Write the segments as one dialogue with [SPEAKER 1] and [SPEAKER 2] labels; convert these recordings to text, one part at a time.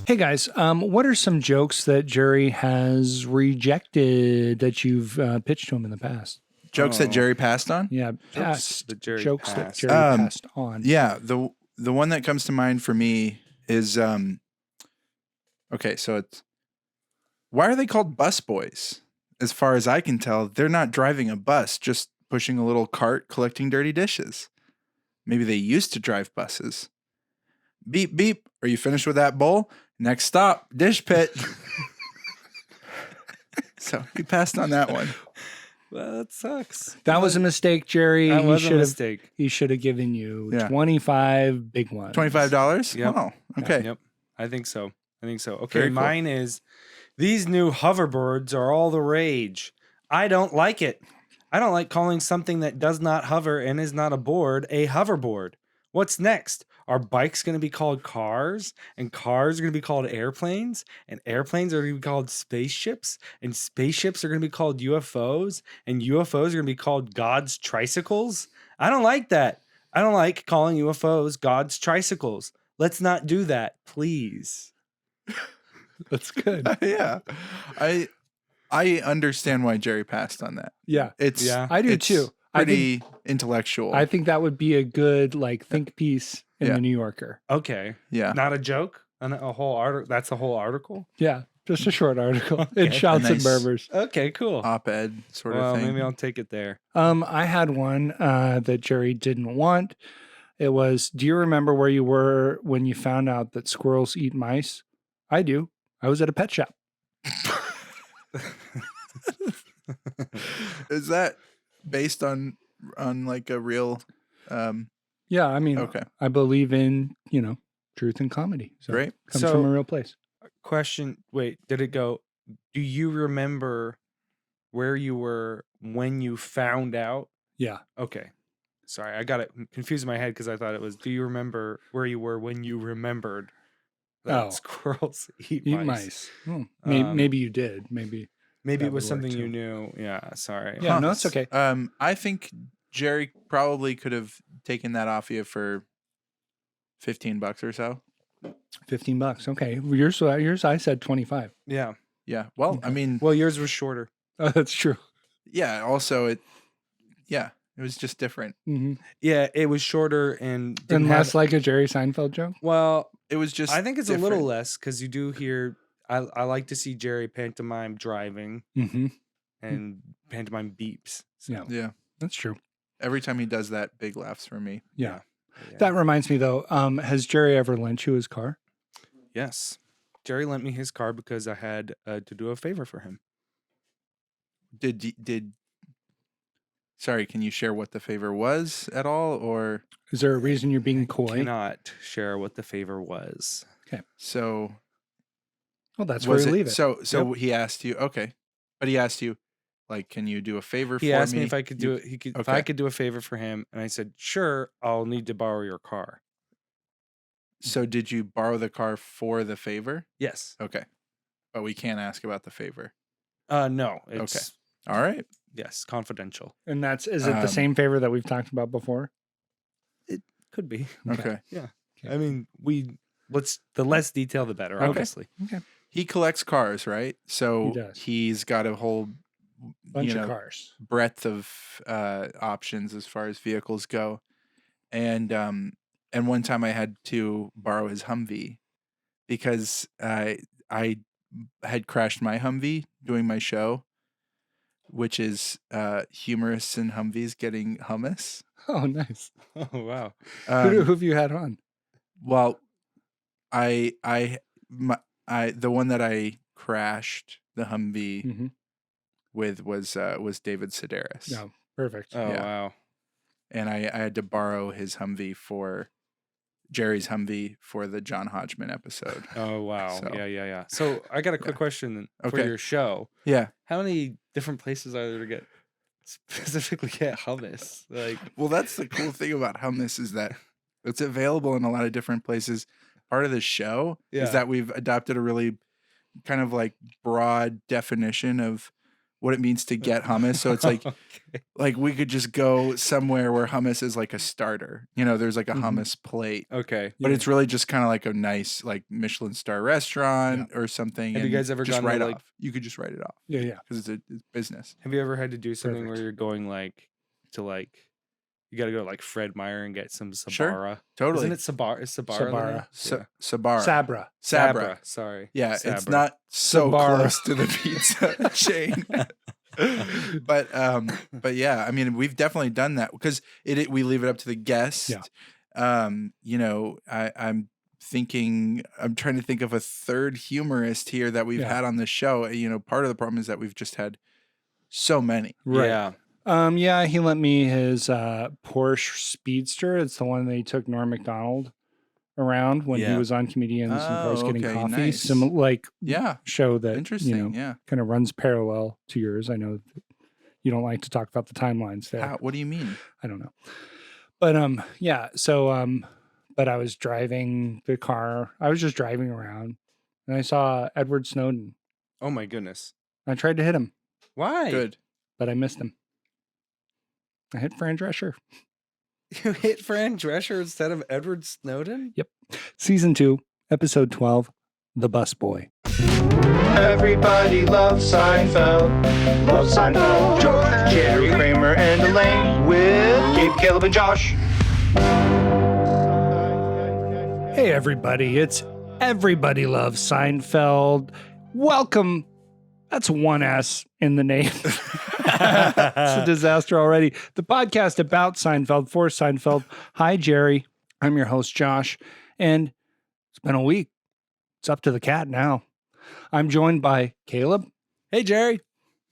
[SPEAKER 1] Hey guys, what are some jokes that Jerry has rejected that you've pitched to him in the past?
[SPEAKER 2] Jokes that Jerry passed on?
[SPEAKER 1] Yeah,
[SPEAKER 3] Jokes that Jerry
[SPEAKER 1] jokes that
[SPEAKER 3] passed.
[SPEAKER 1] Jerry passed on.
[SPEAKER 2] Yeah, the one that comes to mind for me is okay, so it's why are they called busboys? As far as I can tell, they're not driving a bus, just pushing a little cart collecting dirty dishes. Maybe they used to drive buses. Beep beep. Are you finished with that bowl? Next stop, dish pit. So he passed on that one.
[SPEAKER 3] Well, that sucks.
[SPEAKER 1] That was a mistake, Jerry.
[SPEAKER 3] That was a mistake.
[SPEAKER 1] He should have given you
[SPEAKER 2] Yeah.
[SPEAKER 1] 25 big ones.
[SPEAKER 2] $25?
[SPEAKER 3] Yep.
[SPEAKER 2] Oh, okay.
[SPEAKER 3] Yep. I think so. Okay,
[SPEAKER 2] Very cool.
[SPEAKER 3] mine is these new hoverboards are all the rage. I don't like it. I don't like calling something that does not hover and is not a board a hoverboard. What's next? Are bikes going to be called cars? And cars are going to be called airplanes? And airplanes are going to be called spaceships? And spaceships are going to be called UFOs? And UFOs are going to be called God's tricycles? I don't like that. I don't like calling UFOs God's tricycles. Let's not do that, please.
[SPEAKER 1] That's good.
[SPEAKER 2] Yeah. I understand why Jerry passed on that.
[SPEAKER 1] Yeah,
[SPEAKER 3] Yeah.
[SPEAKER 1] I do
[SPEAKER 2] it's
[SPEAKER 1] too.
[SPEAKER 2] Pretty intellectual.
[SPEAKER 1] I think that would be a good think piece in
[SPEAKER 2] Yeah.
[SPEAKER 1] the New Yorker.
[SPEAKER 3] Okay.
[SPEAKER 2] yeah.
[SPEAKER 3] Not a joke? A whole article? That's a whole article?
[SPEAKER 1] Yeah, just a short article.
[SPEAKER 3] Okay.
[SPEAKER 1] It shouts
[SPEAKER 2] A nice-
[SPEAKER 1] and murmurs.
[SPEAKER 3] Okay, cool.
[SPEAKER 2] Op-ed sort
[SPEAKER 3] Well,
[SPEAKER 2] of thing.
[SPEAKER 3] maybe I'll take it there.
[SPEAKER 1] I had one that Jerry didn't want. It was, do you remember where you were when you found out that squirrels eat mice? I do. I was at a pet shop.
[SPEAKER 2] Is that based on like a real
[SPEAKER 1] Yeah, I mean,
[SPEAKER 2] okay.
[SPEAKER 1] I believe in, truth and comedy. So
[SPEAKER 2] Great.
[SPEAKER 1] it comes
[SPEAKER 3] So-
[SPEAKER 1] from a real place.
[SPEAKER 3] Question. Wait, did it go? Do you remember where you were when you found out?
[SPEAKER 1] Yeah.
[SPEAKER 3] Okay. Sorry, I got it confused in my head because I thought it was, do you remember where you were when you remembered that
[SPEAKER 1] Oh.
[SPEAKER 3] squirrels eat
[SPEAKER 1] Eat
[SPEAKER 3] mice?
[SPEAKER 1] mice.
[SPEAKER 3] Um,
[SPEAKER 1] Maybe you did. Maybe
[SPEAKER 3] Maybe
[SPEAKER 1] That
[SPEAKER 3] it was
[SPEAKER 1] would work,
[SPEAKER 3] something you
[SPEAKER 1] too.
[SPEAKER 3] knew. Yeah, sorry.
[SPEAKER 1] Yeah, no, it's okay.
[SPEAKER 2] I think Jerry probably could have taken that off you for $15 or so.
[SPEAKER 1] $15. Okay. Yours I said 25.
[SPEAKER 3] Yeah.
[SPEAKER 2] Yeah. Well,
[SPEAKER 1] Okay.
[SPEAKER 2] I mean,
[SPEAKER 3] Well, yours was shorter.
[SPEAKER 1] Oh, that's true.
[SPEAKER 2] yeah. Also, it was just different.
[SPEAKER 1] Mm-hmm.
[SPEAKER 3] Yeah, it was shorter and didn't
[SPEAKER 1] Unless
[SPEAKER 3] have,
[SPEAKER 1] like a Jerry Seinfeld joke.
[SPEAKER 3] well,
[SPEAKER 2] It was just.
[SPEAKER 3] I think it's a little
[SPEAKER 2] different.
[SPEAKER 3] less because you do hear. I like to see Jerry pantomime driving
[SPEAKER 1] Mm-hmm.
[SPEAKER 3] and pantomime beeps. So,
[SPEAKER 1] Yeah.
[SPEAKER 2] Yeah.
[SPEAKER 1] That's true.
[SPEAKER 2] Every time he does that, big laughs for me.
[SPEAKER 1] Yeah.
[SPEAKER 3] yeah.
[SPEAKER 1] That reminds me though, has Jerry ever lent you his car?
[SPEAKER 3] Yes, Jerry lent me his car because I had to do a favor for him.
[SPEAKER 2] Did. Sorry, can you share what the favor was at all, or
[SPEAKER 1] Is there a reason you're being coy?
[SPEAKER 3] Cannot share what the favor was.
[SPEAKER 2] so?
[SPEAKER 1] Well, that's where
[SPEAKER 2] Was
[SPEAKER 1] we
[SPEAKER 2] it
[SPEAKER 1] leave it.
[SPEAKER 2] so? He asked you, okay, but he asked you, like, can you do a favor for me?
[SPEAKER 3] He asked me if I could do
[SPEAKER 2] You-
[SPEAKER 3] it. If
[SPEAKER 2] okay.
[SPEAKER 3] I could do a favor for him, and I said, "Sure, I'll need to borrow your car."
[SPEAKER 2] So did you borrow the car for the favor?
[SPEAKER 3] Yes.
[SPEAKER 2] Okay, but we can't ask about the favor.
[SPEAKER 3] No. It's
[SPEAKER 2] All right.
[SPEAKER 3] yes, confidential.
[SPEAKER 1] And is it the
[SPEAKER 2] Um,
[SPEAKER 1] same favor that we've talked about before?
[SPEAKER 3] Could be.
[SPEAKER 2] Okay.
[SPEAKER 3] I mean, the less detail, the better.
[SPEAKER 1] Okay.
[SPEAKER 3] Obviously.
[SPEAKER 2] He collects cars, right? So
[SPEAKER 1] He does.
[SPEAKER 2] he's got a whole
[SPEAKER 1] Bunch of cars.
[SPEAKER 2] breadth of options as far as vehicles go, and one time I had to borrow his Humvee because I had crashed my Humvee doing my show, which is humorous in Humvees getting hummus.
[SPEAKER 1] Oh, nice.
[SPEAKER 3] Oh wow.
[SPEAKER 1] Who have you had on?
[SPEAKER 2] Well, the one that I crashed the Humvee
[SPEAKER 1] Mm-hmm.
[SPEAKER 2] with was David Sedaris.
[SPEAKER 1] No, perfect.
[SPEAKER 3] Oh
[SPEAKER 2] Yeah.
[SPEAKER 3] wow.
[SPEAKER 2] And I had to borrow his Humvee for Jerry's Humvee for the John Hodgman episode.
[SPEAKER 3] Oh wow.
[SPEAKER 2] So-
[SPEAKER 3] Yeah. So I got a quick question for
[SPEAKER 2] Okay.
[SPEAKER 3] your show.
[SPEAKER 2] Yeah.
[SPEAKER 3] How many different places are there to specifically get hummus? Like,
[SPEAKER 2] Well, that's the cool thing about hummus is that it's available in a lot of different places. Part of the show
[SPEAKER 3] Yeah.
[SPEAKER 2] is that we've adopted a really kind of like broad definition of what it means to get hummus. So it's like,
[SPEAKER 3] Okay.
[SPEAKER 2] like we could just go somewhere where hummus is like a starter. You know, there's like a
[SPEAKER 1] Mhm.
[SPEAKER 2] hummus plate,
[SPEAKER 3] Okay.
[SPEAKER 2] but
[SPEAKER 1] Yeah.
[SPEAKER 2] it's really just kind of like a nice like Michelin star restaurant or something.
[SPEAKER 3] Have you
[SPEAKER 2] and
[SPEAKER 3] guys ever
[SPEAKER 2] just
[SPEAKER 3] gone to,
[SPEAKER 2] write
[SPEAKER 3] like-
[SPEAKER 2] off? You could just write it off
[SPEAKER 1] Yeah.
[SPEAKER 2] because it's business.
[SPEAKER 3] Have you ever had to do something where
[SPEAKER 1] Perfect.
[SPEAKER 3] you're going like to like you got to go to like Fred Meyer and get some Sabara?
[SPEAKER 2] Sure. Totally.
[SPEAKER 3] Isn't it Sabara? Is Sabara? the
[SPEAKER 1] Sabara.
[SPEAKER 3] name?
[SPEAKER 2] Sa-
[SPEAKER 3] Yeah.
[SPEAKER 2] Sabara.
[SPEAKER 1] Sabra.
[SPEAKER 2] Sabra.
[SPEAKER 3] Sorry.
[SPEAKER 2] Yeah, it's
[SPEAKER 3] Sabra.
[SPEAKER 2] not so
[SPEAKER 1] Sabara.
[SPEAKER 2] close to the pizza chain. But yeah, I mean, we've definitely done that because we leave it up to the guest.
[SPEAKER 1] Yeah.
[SPEAKER 2] You know, I'm trying to think of a third humorist here that we've
[SPEAKER 1] Yeah.
[SPEAKER 2] had on the show. You know, part of the problem is that we've just had so many.
[SPEAKER 1] Right.
[SPEAKER 3] Yeah.
[SPEAKER 1] Yeah, he lent me his Porsche Speedster. It's the one that he took Norm Macdonald around when he
[SPEAKER 3] Yeah.
[SPEAKER 1] was on Comedians and Cars
[SPEAKER 2] Oh,
[SPEAKER 1] Getting
[SPEAKER 2] okay,
[SPEAKER 1] Coffee.
[SPEAKER 2] nice.
[SPEAKER 1] Some
[SPEAKER 2] Yeah,
[SPEAKER 1] show that
[SPEAKER 2] interesting. Yeah.
[SPEAKER 1] kind of runs parallel to yours. I know that you don't like to talk about the timelines there.
[SPEAKER 2] What do you mean?
[SPEAKER 1] I don't know. But yeah, so but I was driving the car. I was just driving around and I saw Edward Snowden.
[SPEAKER 3] Oh my goodness.
[SPEAKER 1] I tried to hit him,
[SPEAKER 3] Why?
[SPEAKER 2] Good.
[SPEAKER 1] but I missed him. I hit Fran Drescher.
[SPEAKER 3] You hit Fran Drescher instead of Edward Snowden?
[SPEAKER 1] Season 2, episode 12, The Busboy.
[SPEAKER 4] Everybody loves Seinfeld. Loves Seinfeld. George, Jerry, Kramer, and Elaine with Gabe, Caleb, and Josh.
[SPEAKER 1] Hey everybody, it's Everybody Loves Seinfeld. Welcome. That's one S in the name. It's a disaster already. The podcast about Seinfeld, for Seinfeld. Hi, Jerry. I'm your host, Josh. And it's been a week. It's up to the cat now. I'm joined by Caleb
[SPEAKER 3] Hey, Jerry.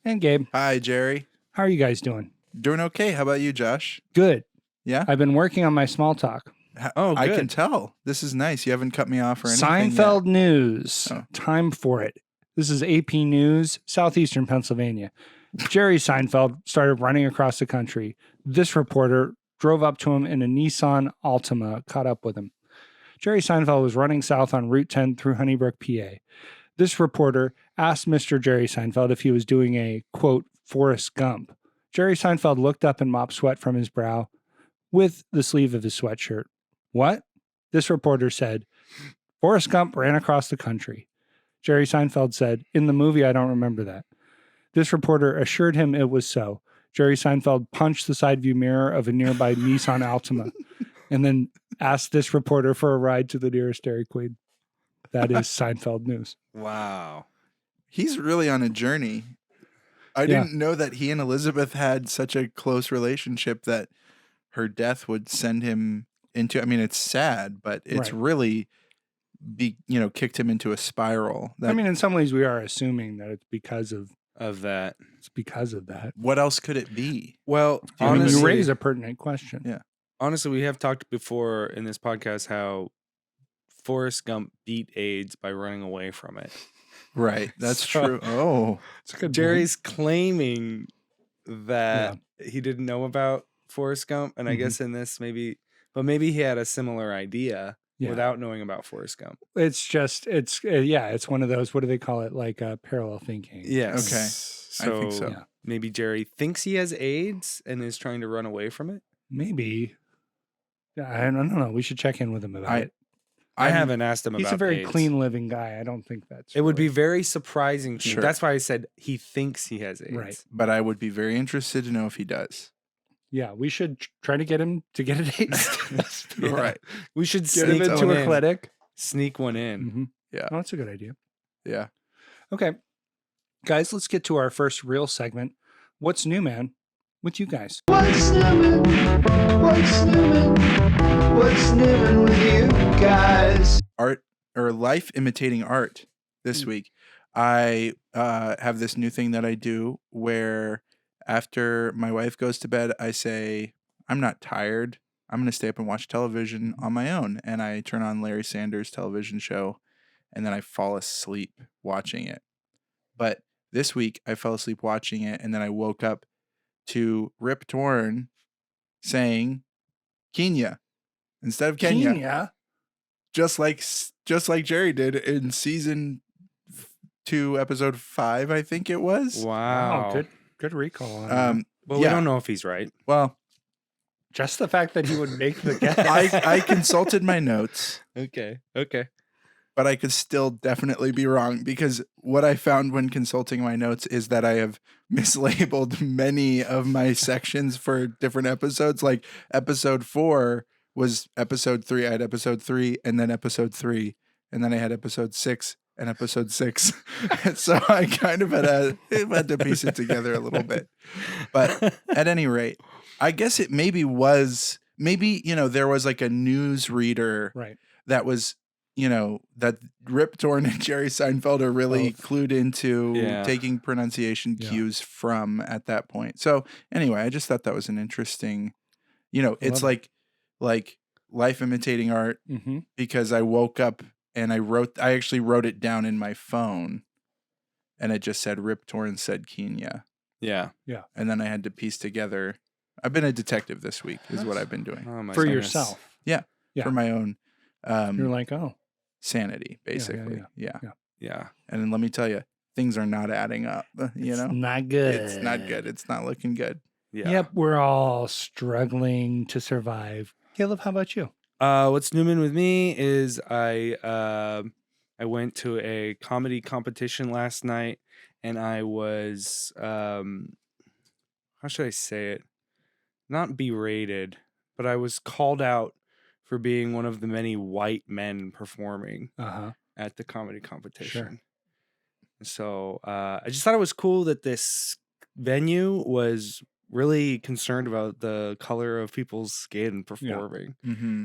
[SPEAKER 1] and Gabe.
[SPEAKER 2] Hi, Jerry.
[SPEAKER 1] How are you guys doing?
[SPEAKER 2] Doing okay. How about you, Josh?
[SPEAKER 1] Good.
[SPEAKER 2] Yeah.
[SPEAKER 1] I've been working on my small talk.
[SPEAKER 3] Oh,
[SPEAKER 2] I can
[SPEAKER 3] good.
[SPEAKER 2] tell. This is nice. You haven't cut me off or anything.
[SPEAKER 1] Seinfeld news.
[SPEAKER 2] Oh.
[SPEAKER 1] Time for it. This is AP News, Southeastern Pennsylvania. Jerry Seinfeld started running across the country. This reporter drove up to him in a Nissan Altima, caught up with him. Jerry Seinfeld was running south on Route 10 through Honeybrook, PA. This reporter asked Mr. Jerry Seinfeld if he was doing a, quote, Forrest Gump. Jerry Seinfeld looked up and mopped sweat from his brow with the sleeve of his sweatshirt. What? This reporter said, Forrest Gump ran across the country. Jerry Seinfeld said, in the movie, I don't remember that. This reporter assured him it was so. Jerry Seinfeld punched the side view mirror of a nearby Nissan Altima and then asked this reporter for a ride to the nearest Dairy Queen. That is Seinfeld news.
[SPEAKER 3] Wow.
[SPEAKER 2] He's really on a journey. I
[SPEAKER 1] Yeah.
[SPEAKER 2] didn't know that he and Elizabeth had such a close relationship that her death would send him into, I mean, it's sad, but it's
[SPEAKER 1] Right.
[SPEAKER 2] really kicked him into a spiral.
[SPEAKER 1] I mean, in some ways, we are assuming that it's because of
[SPEAKER 3] That.
[SPEAKER 1] that.
[SPEAKER 2] what else could it be?
[SPEAKER 3] Well,
[SPEAKER 1] I mean,
[SPEAKER 3] honestly,
[SPEAKER 1] you raise a pertinent question.
[SPEAKER 2] Yeah.
[SPEAKER 3] honestly, we have talked before in this podcast how Forrest Gump beat AIDS by running away from it.
[SPEAKER 2] Right. That's
[SPEAKER 3] So-
[SPEAKER 2] true. Oh,
[SPEAKER 1] It's a good
[SPEAKER 3] Jerry's claiming that he didn't know about Forrest Gump, and I
[SPEAKER 1] Mhm.
[SPEAKER 3] guess in this maybe he had a similar idea
[SPEAKER 1] Yeah.
[SPEAKER 3] without knowing about Forrest Gump.
[SPEAKER 1] It's just, it's one of those, what do they call it? Like parallel thinking.
[SPEAKER 3] Yes.
[SPEAKER 2] Okay. I think so.
[SPEAKER 1] Yeah.
[SPEAKER 3] Maybe Jerry thinks he has AIDS and is trying to run away from it.
[SPEAKER 1] Maybe. Yeah, I don't know. We should check in with him about it.
[SPEAKER 3] I haven't asked him about
[SPEAKER 1] He's a very
[SPEAKER 3] AIDS.
[SPEAKER 1] clean living guy. I don't think that's
[SPEAKER 3] It would be
[SPEAKER 1] really-
[SPEAKER 3] very surprising to me.
[SPEAKER 2] Sure.
[SPEAKER 3] That's why I said he thinks he has AIDS.
[SPEAKER 1] Right.
[SPEAKER 2] But I would be very interested to know if he does.
[SPEAKER 1] Yeah, we should try to get him to get a date.
[SPEAKER 3] Yeah.
[SPEAKER 2] Right.
[SPEAKER 3] We should
[SPEAKER 1] Get
[SPEAKER 3] sneak
[SPEAKER 1] him
[SPEAKER 3] one
[SPEAKER 1] into a
[SPEAKER 3] in.
[SPEAKER 1] clinic.
[SPEAKER 3] Sneak one in.
[SPEAKER 1] Mm-hmm.
[SPEAKER 2] Yeah.
[SPEAKER 1] Oh, that's a good idea.
[SPEAKER 2] Yeah.
[SPEAKER 1] Okay. Guys, let's get to our first real segment. What's new, man? With you guys.
[SPEAKER 4] What's new? What's new? What's new with you guys?
[SPEAKER 2] Art or life imitating art this week. I have this new thing that I do where after my wife goes to bed, I say, I'm not tired. I'm going to stay up and watch television on my own. And I turn on Larry Sanders' television show and then I fall asleep watching it. But this week I fell asleep watching it and then I woke up to Rip Torn saying Kenya instead of Kenya.
[SPEAKER 1] Kenya?
[SPEAKER 2] Just like Jerry did in season to episode 5, I think it was.
[SPEAKER 3] Wow.
[SPEAKER 1] Oh, good recall on that.
[SPEAKER 3] But we don't know if he's right.
[SPEAKER 2] Well,
[SPEAKER 1] Just the fact that he would make the guess.
[SPEAKER 2] I consulted my notes,
[SPEAKER 3] Okay.
[SPEAKER 2] but I could still definitely be wrong because what I found when consulting my notes is that I have mislabeled many of my sections for different episodes. Like episode 4 was episode 3. I had episode 3 and then episode 3. And then I had episode 6 and episode 6. So I kind of had to piece it together a little bit. But at any rate, I guess it maybe, there was like a news reader
[SPEAKER 1] Right.
[SPEAKER 2] that was, that Rip Torn and Jerry Seinfeld are really clued into taking pronunciation cues from at that point. So anyway, I just thought that was an interesting, it's like life imitating art
[SPEAKER 1] Mm-hmm.
[SPEAKER 2] because I woke up and I actually wrote it down in my phone and it just said Rip Torn said Kenya.
[SPEAKER 3] Yeah.
[SPEAKER 2] And then I had to piece together. I've been a detective this week is what I've been doing
[SPEAKER 3] Oh, my
[SPEAKER 1] For
[SPEAKER 3] goodness.
[SPEAKER 1] yourself.
[SPEAKER 2] Yeah. for my own
[SPEAKER 1] You're like, oh,
[SPEAKER 2] sanity, basically. Yeah.
[SPEAKER 3] Yeah.
[SPEAKER 2] And then let me tell you, things are not adding up.
[SPEAKER 1] it's not good.
[SPEAKER 2] It's not good. It's not looking good.
[SPEAKER 3] Yeah.
[SPEAKER 1] Yep, we're all struggling to survive. Caleb, how about you?
[SPEAKER 3] What's Newman with me is I went to a comedy competition last night and I was how should I say it? Not berated, but I was called out for being one of the many white men performing at the comedy competition. So I just thought it was cool that this venue was really concerned about the color of people's skin performing.
[SPEAKER 2] Mm-hmm.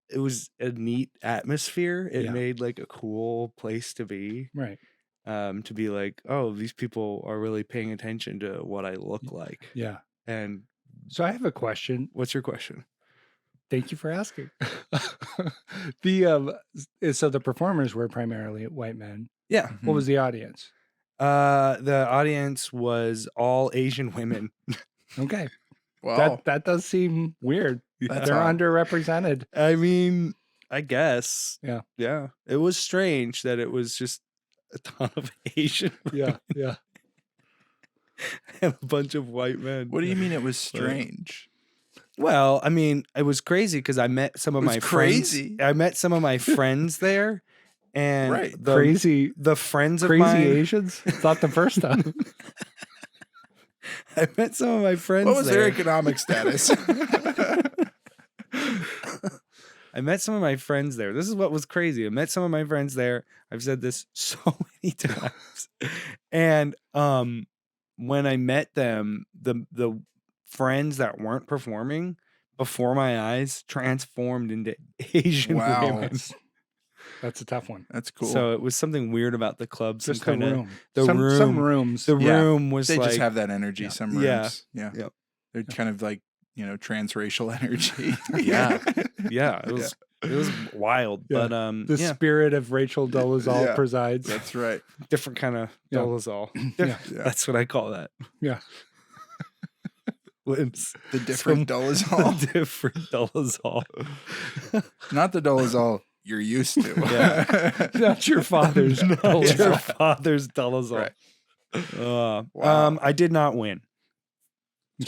[SPEAKER 3] It was a neat atmosphere. It
[SPEAKER 1] Yeah.
[SPEAKER 3] made like a cool place to be.
[SPEAKER 1] Right.
[SPEAKER 3] To be like, oh, these people are really paying attention to what I look like.
[SPEAKER 1] Yeah.
[SPEAKER 3] And
[SPEAKER 1] So I have a question.
[SPEAKER 3] what's your question?
[SPEAKER 1] Thank you for asking. So the performers were primarily white men.
[SPEAKER 3] Yeah.
[SPEAKER 1] What was the audience?
[SPEAKER 3] The audience was all Asian women.
[SPEAKER 1] Okay.
[SPEAKER 2] Wow.
[SPEAKER 1] That does seem weird.
[SPEAKER 2] That's
[SPEAKER 1] They're
[SPEAKER 2] odd.
[SPEAKER 1] underrepresented.
[SPEAKER 3] I mean, I guess.
[SPEAKER 1] Yeah.
[SPEAKER 3] Yeah. It was strange that it was just a ton of Asian women
[SPEAKER 1] Yeah.
[SPEAKER 3] and a bunch of white men.
[SPEAKER 2] What do you mean it was strange?
[SPEAKER 3] Well, I mean, it was crazy because I met some of
[SPEAKER 2] It was
[SPEAKER 3] my
[SPEAKER 2] crazy?
[SPEAKER 3] friends. I met some of my friends there, and
[SPEAKER 2] Right.
[SPEAKER 1] Crazy
[SPEAKER 3] the friends of
[SPEAKER 1] crazy
[SPEAKER 3] mine.
[SPEAKER 1] Asians? It's not the first time.
[SPEAKER 3] I met some of my friends.
[SPEAKER 2] What was their
[SPEAKER 3] there.
[SPEAKER 2] economic status?
[SPEAKER 3] I met some of my friends there. This is what was crazy. I met some of my friends there. I've said this so many times. And when I met them, the friends that weren't performing before my eyes transformed into Asian
[SPEAKER 2] Wow.
[SPEAKER 3] women.
[SPEAKER 1] That's a tough one.
[SPEAKER 2] That's cool.
[SPEAKER 3] So it was something weird about the club. Some
[SPEAKER 1] Just the
[SPEAKER 3] kind of
[SPEAKER 1] room.
[SPEAKER 3] the
[SPEAKER 1] Some
[SPEAKER 3] room.
[SPEAKER 1] rooms.
[SPEAKER 3] The
[SPEAKER 2] Yeah.
[SPEAKER 3] room was
[SPEAKER 2] they
[SPEAKER 3] like
[SPEAKER 2] just have that energy.
[SPEAKER 1] Yeah.
[SPEAKER 2] Some rooms.
[SPEAKER 3] Yeah.
[SPEAKER 2] Yeah.
[SPEAKER 3] Yep.
[SPEAKER 2] They're kind of like, transracial energy.
[SPEAKER 3] Yeah. Yeah, it was wild.
[SPEAKER 1] Yeah.
[SPEAKER 3] But
[SPEAKER 1] the spirit of Rachel Dolezal
[SPEAKER 2] Yeah.
[SPEAKER 1] presides.
[SPEAKER 2] That's right.
[SPEAKER 3] different kind of
[SPEAKER 1] Yeah.
[SPEAKER 3] dolazol.
[SPEAKER 1] Yeah.
[SPEAKER 2] Yeah.
[SPEAKER 3] That's what I call that.
[SPEAKER 1] Yeah.
[SPEAKER 3] Limbs.
[SPEAKER 2] The different dolazol.
[SPEAKER 3] Different dolazol.
[SPEAKER 2] Not the dolazol you're used to.
[SPEAKER 3] Yeah.
[SPEAKER 1] That's your father's.
[SPEAKER 3] Your
[SPEAKER 1] Dolezal.
[SPEAKER 3] father's dolazol.
[SPEAKER 2] Right. Wow.
[SPEAKER 3] I did not win.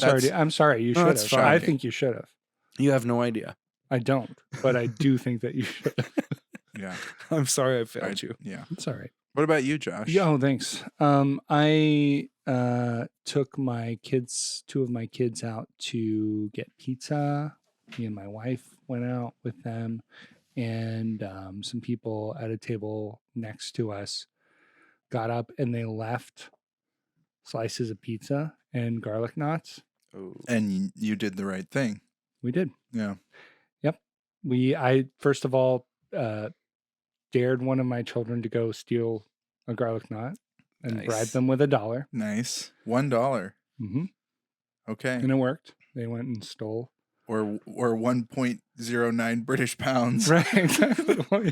[SPEAKER 1] I'm sorry. You
[SPEAKER 3] No,
[SPEAKER 1] should
[SPEAKER 3] that's
[SPEAKER 1] have. I
[SPEAKER 2] shocking.
[SPEAKER 1] think you should have.
[SPEAKER 3] You have no idea.
[SPEAKER 1] I don't, but I do think that you should.
[SPEAKER 2] Yeah.
[SPEAKER 3] I'm sorry I failed you.
[SPEAKER 2] Yeah.
[SPEAKER 1] It's all right.
[SPEAKER 2] What about you, Josh?
[SPEAKER 1] Yeah, oh, thanks. I took two of my kids out to get pizza. Me and my wife went out with them, and some people at a table next to us got up and they left slices of pizza and garlic knots.
[SPEAKER 3] Oh.
[SPEAKER 2] And you did the right thing.
[SPEAKER 1] We did.
[SPEAKER 2] Yeah.
[SPEAKER 1] I first of all dared one of my children to go steal a garlic knot and
[SPEAKER 3] Nice.
[SPEAKER 1] bribe them with $1.
[SPEAKER 2] Nice. $1.
[SPEAKER 1] Mm-hmm.
[SPEAKER 2] Okay.
[SPEAKER 1] And it worked. They went and stole.
[SPEAKER 2] Or 1.09 British pounds.
[SPEAKER 1] Right. Exactly. Well,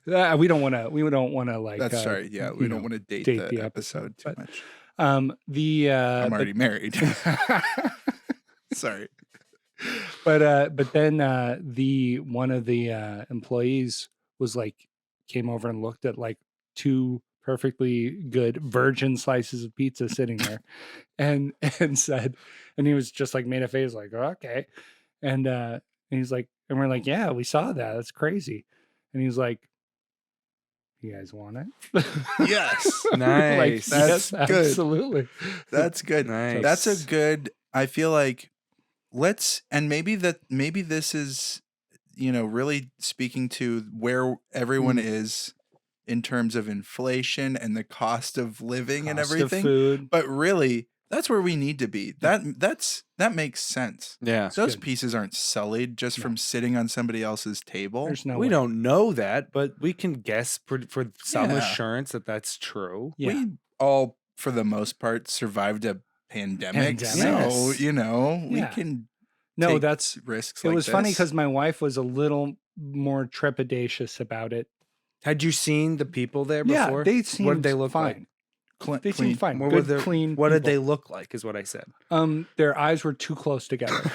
[SPEAKER 1] yeah. We don't want to like.
[SPEAKER 2] That's right. Yeah. We don't want to date the episode too
[SPEAKER 1] but,
[SPEAKER 2] much.
[SPEAKER 1] I'm
[SPEAKER 2] I'm already married. Sorry.
[SPEAKER 1] But then one of the employees was like came over and looked at like 2 perfectly good virgin slices of pizza sitting there, and said, and he was just like made a face like, oh, okay, and he's like, and we're like, yeah, we saw that. That's crazy, and he's like, you guys want it?
[SPEAKER 2] Yes.
[SPEAKER 3] Nice.
[SPEAKER 2] That's
[SPEAKER 1] yes,
[SPEAKER 2] good.
[SPEAKER 1] absolutely.
[SPEAKER 2] That's good.
[SPEAKER 3] Nice.
[SPEAKER 2] That's a good. I feel like maybe this is, really speaking to where everyone is in terms of inflation and the cost of living and
[SPEAKER 1] Cost of
[SPEAKER 2] everything.
[SPEAKER 1] food.
[SPEAKER 2] But really, that's where we need to be. That makes sense.
[SPEAKER 3] Yeah.
[SPEAKER 2] Those
[SPEAKER 1] good.
[SPEAKER 2] pieces aren't sullied just from sitting on somebody else's table.
[SPEAKER 1] There's no
[SPEAKER 3] We
[SPEAKER 1] way.
[SPEAKER 3] don't know that, but we can guess for some
[SPEAKER 2] Yeah.
[SPEAKER 3] assurance that that's true.
[SPEAKER 1] Yeah.
[SPEAKER 2] We all, for the most part, survived a pandemic. So,
[SPEAKER 3] Yes.
[SPEAKER 2] we
[SPEAKER 1] Yeah.
[SPEAKER 2] can
[SPEAKER 1] No,
[SPEAKER 2] take
[SPEAKER 1] that's
[SPEAKER 2] risks
[SPEAKER 1] it
[SPEAKER 2] like
[SPEAKER 1] was funny
[SPEAKER 2] this.
[SPEAKER 1] because my wife was a little more trepidatious about it.
[SPEAKER 3] Had you seen the people there
[SPEAKER 1] Yeah,
[SPEAKER 3] before?
[SPEAKER 1] they seemed
[SPEAKER 3] What did they look
[SPEAKER 1] fine.
[SPEAKER 3] like?
[SPEAKER 1] They
[SPEAKER 2] clean.
[SPEAKER 1] seemed fine.
[SPEAKER 3] What
[SPEAKER 1] Good,
[SPEAKER 3] were their,
[SPEAKER 1] clean.
[SPEAKER 3] What did they
[SPEAKER 1] people.
[SPEAKER 3] look like? Is what I said.
[SPEAKER 1] Their eyes were too close together.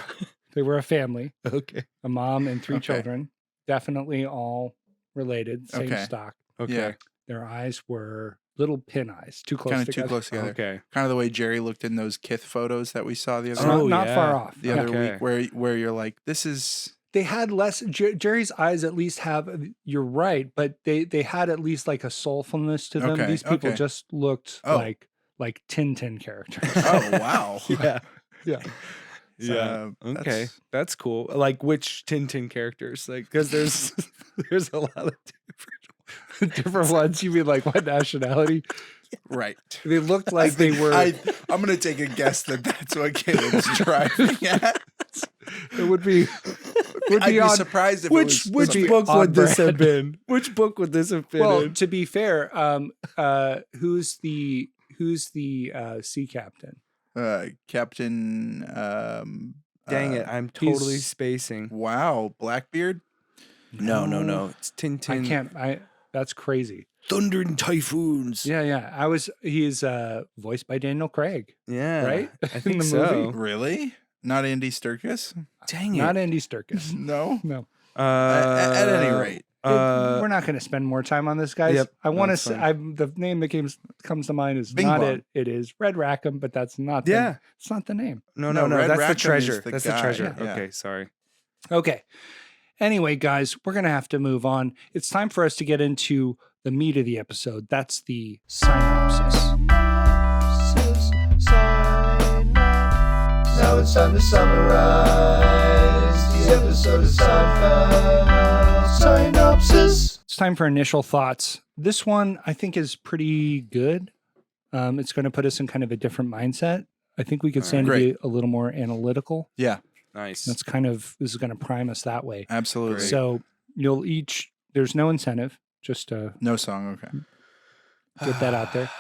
[SPEAKER 1] They were a family,
[SPEAKER 3] Okay.
[SPEAKER 1] a mom and 3
[SPEAKER 2] Okay.
[SPEAKER 1] children, definitely all related, same
[SPEAKER 2] Okay.
[SPEAKER 1] stock.
[SPEAKER 3] Okay.
[SPEAKER 2] Yeah.
[SPEAKER 1] Their eyes were little pin eyes, too close
[SPEAKER 2] Kind of
[SPEAKER 1] together.
[SPEAKER 2] too close together.
[SPEAKER 3] Okay.
[SPEAKER 2] Kind of the way Jerry looked in those Kith photos that we saw the other
[SPEAKER 1] So
[SPEAKER 3] Oh,
[SPEAKER 1] not
[SPEAKER 3] yeah.
[SPEAKER 1] far off.
[SPEAKER 2] the
[SPEAKER 1] Yeah.
[SPEAKER 2] other
[SPEAKER 3] Okay.
[SPEAKER 2] week, where you're like, this is
[SPEAKER 1] They had less. Jerry's eyes at least have. You're right, but they had at least like a soulfulness to them.
[SPEAKER 2] Okay,
[SPEAKER 1] These people
[SPEAKER 2] okay.
[SPEAKER 1] just looked
[SPEAKER 2] Oh.
[SPEAKER 1] like Tintin characters.
[SPEAKER 2] oh wow.
[SPEAKER 3] Yeah.
[SPEAKER 1] yeah.
[SPEAKER 3] Yeah. Okay.
[SPEAKER 2] that's-
[SPEAKER 3] That's cool. Like which Tintin characters? Like because there's there's a lot of different.
[SPEAKER 1] Different ones. You mean like what nationality?
[SPEAKER 2] Right.
[SPEAKER 1] They looked like they were.
[SPEAKER 2] I'm gonna take a guess that that's what Caleb's driving at.
[SPEAKER 1] It would be. Would
[SPEAKER 2] I'd
[SPEAKER 1] be
[SPEAKER 2] be
[SPEAKER 1] on.
[SPEAKER 2] surprised if
[SPEAKER 3] Which
[SPEAKER 2] it was something-
[SPEAKER 3] book
[SPEAKER 1] on
[SPEAKER 3] would this have
[SPEAKER 1] brand.
[SPEAKER 3] been? Which book would this have been
[SPEAKER 1] Well,
[SPEAKER 3] in?
[SPEAKER 1] to be fair, who's the sea captain?
[SPEAKER 2] Captain.
[SPEAKER 3] Dang it! I'm totally
[SPEAKER 1] he's-
[SPEAKER 3] spacing.
[SPEAKER 2] Wow, Blackbeard.
[SPEAKER 3] No. It's Tintin.
[SPEAKER 1] I can't. That's crazy.
[SPEAKER 3] Thunder and Typhoons.
[SPEAKER 1] Yeah. He's voiced by Daniel Craig.
[SPEAKER 3] Yeah.
[SPEAKER 1] Right?
[SPEAKER 3] I
[SPEAKER 1] In
[SPEAKER 3] think
[SPEAKER 1] the
[SPEAKER 3] so.
[SPEAKER 1] movie?
[SPEAKER 2] Really? Not Andy Serkis?
[SPEAKER 3] Dang it.
[SPEAKER 1] Not Andy Serkis.
[SPEAKER 2] No.
[SPEAKER 1] No.
[SPEAKER 2] At any rate,
[SPEAKER 1] We're not going to spend more time on this, guys.
[SPEAKER 3] Yep,
[SPEAKER 1] I want to
[SPEAKER 3] that's
[SPEAKER 1] say the name that comes to mind is
[SPEAKER 2] Bing
[SPEAKER 1] not
[SPEAKER 2] Bong.
[SPEAKER 1] it. It is Red Rackham, but that's not.
[SPEAKER 3] Yeah.
[SPEAKER 1] It's not the name.
[SPEAKER 3] No.
[SPEAKER 2] No, Red
[SPEAKER 3] That's
[SPEAKER 2] Rackham
[SPEAKER 3] the
[SPEAKER 2] is
[SPEAKER 3] treasure.
[SPEAKER 2] the
[SPEAKER 3] That's
[SPEAKER 2] guy,
[SPEAKER 3] the treasure.
[SPEAKER 2] yeah.
[SPEAKER 3] Okay, sorry.
[SPEAKER 1] Okay. Anyway, guys, we're going to have to move on. It's time for us to get into the meat of the episode. That's the synopsis.
[SPEAKER 4] Now it's time to summarize the episode of Seinfeld. Synopsis.
[SPEAKER 1] It's time for initial thoughts. This one I think is pretty good. It's going to put us in kind of a different mindset. I think we could stand to be
[SPEAKER 2] Great.
[SPEAKER 1] a little more analytical.
[SPEAKER 2] yeah,
[SPEAKER 3] Nice.
[SPEAKER 1] This is going to prime us that way.
[SPEAKER 2] absolutely.
[SPEAKER 3] Great.
[SPEAKER 1] So you'll each, there's no incentive, just
[SPEAKER 2] No song. Okay.
[SPEAKER 1] get that out there.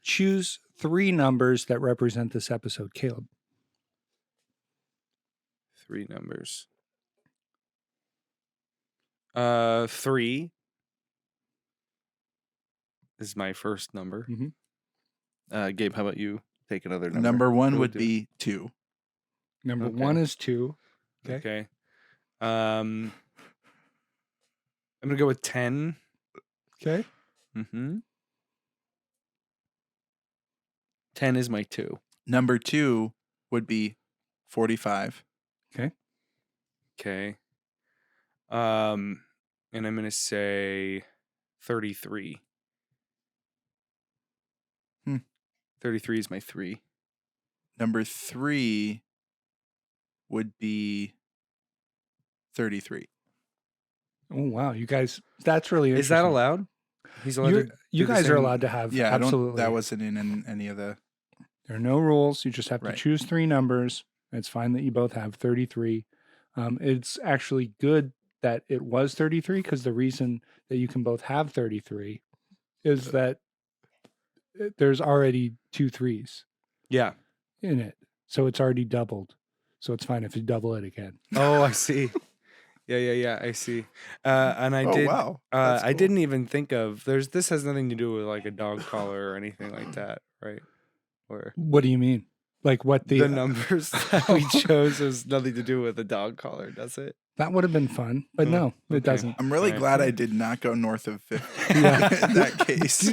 [SPEAKER 1] Choose 3 numbers that represent this episode. Caleb.
[SPEAKER 3] 3 numbers. 3 is my first number.
[SPEAKER 1] Mhm.
[SPEAKER 3] Gabe, how about you? Take another number.
[SPEAKER 2] Number one
[SPEAKER 3] We'll
[SPEAKER 2] would
[SPEAKER 3] do-
[SPEAKER 2] be 2.
[SPEAKER 1] Number
[SPEAKER 3] Okay.
[SPEAKER 1] 1 is 2. Okay.
[SPEAKER 3] Okay. I'm gonna go with 10.
[SPEAKER 1] Okay.
[SPEAKER 3] Mm-hmm. 10 is my 2.
[SPEAKER 2] Number 2 would be 45.
[SPEAKER 3] Okay. And I'm gonna say 33.
[SPEAKER 2] Hmm.
[SPEAKER 3] 33 is my 3.
[SPEAKER 2] Number 3 would be 33.
[SPEAKER 1] Oh, wow. You guys, that's really
[SPEAKER 3] Is that
[SPEAKER 1] interesting.
[SPEAKER 3] allowed? He's allowed
[SPEAKER 1] You
[SPEAKER 3] to do the
[SPEAKER 1] guys are
[SPEAKER 3] same-
[SPEAKER 1] allowed to have,
[SPEAKER 2] Yeah,
[SPEAKER 1] absolutely.
[SPEAKER 2] that wasn't in any of the.
[SPEAKER 1] There are no rules. You just have to
[SPEAKER 2] Right.
[SPEAKER 1] choose 3 numbers. It's fine that you both have 33. It's actually good that it was 33 because the reason that you can both have 33 is that there's already 2 3s
[SPEAKER 3] Yeah.
[SPEAKER 1] in it. So it's already doubled. So it's fine if you double it again.
[SPEAKER 3] Oh, I see. Yeah. I see. And I
[SPEAKER 2] Oh
[SPEAKER 3] did.
[SPEAKER 2] wow!
[SPEAKER 3] I
[SPEAKER 2] That's cool.
[SPEAKER 3] didn't even think of. This has nothing to do with like a dog collar or anything like that, right? Or
[SPEAKER 1] What do you mean? Like what
[SPEAKER 3] The numbers that we chose has nothing to do with the dog collar, does it?
[SPEAKER 1] that would have been fun, but no, it
[SPEAKER 3] okay.
[SPEAKER 1] doesn't.
[SPEAKER 2] I'm really
[SPEAKER 3] Right.
[SPEAKER 2] glad I did not go north of 50
[SPEAKER 1] Yeah.
[SPEAKER 2] in that case.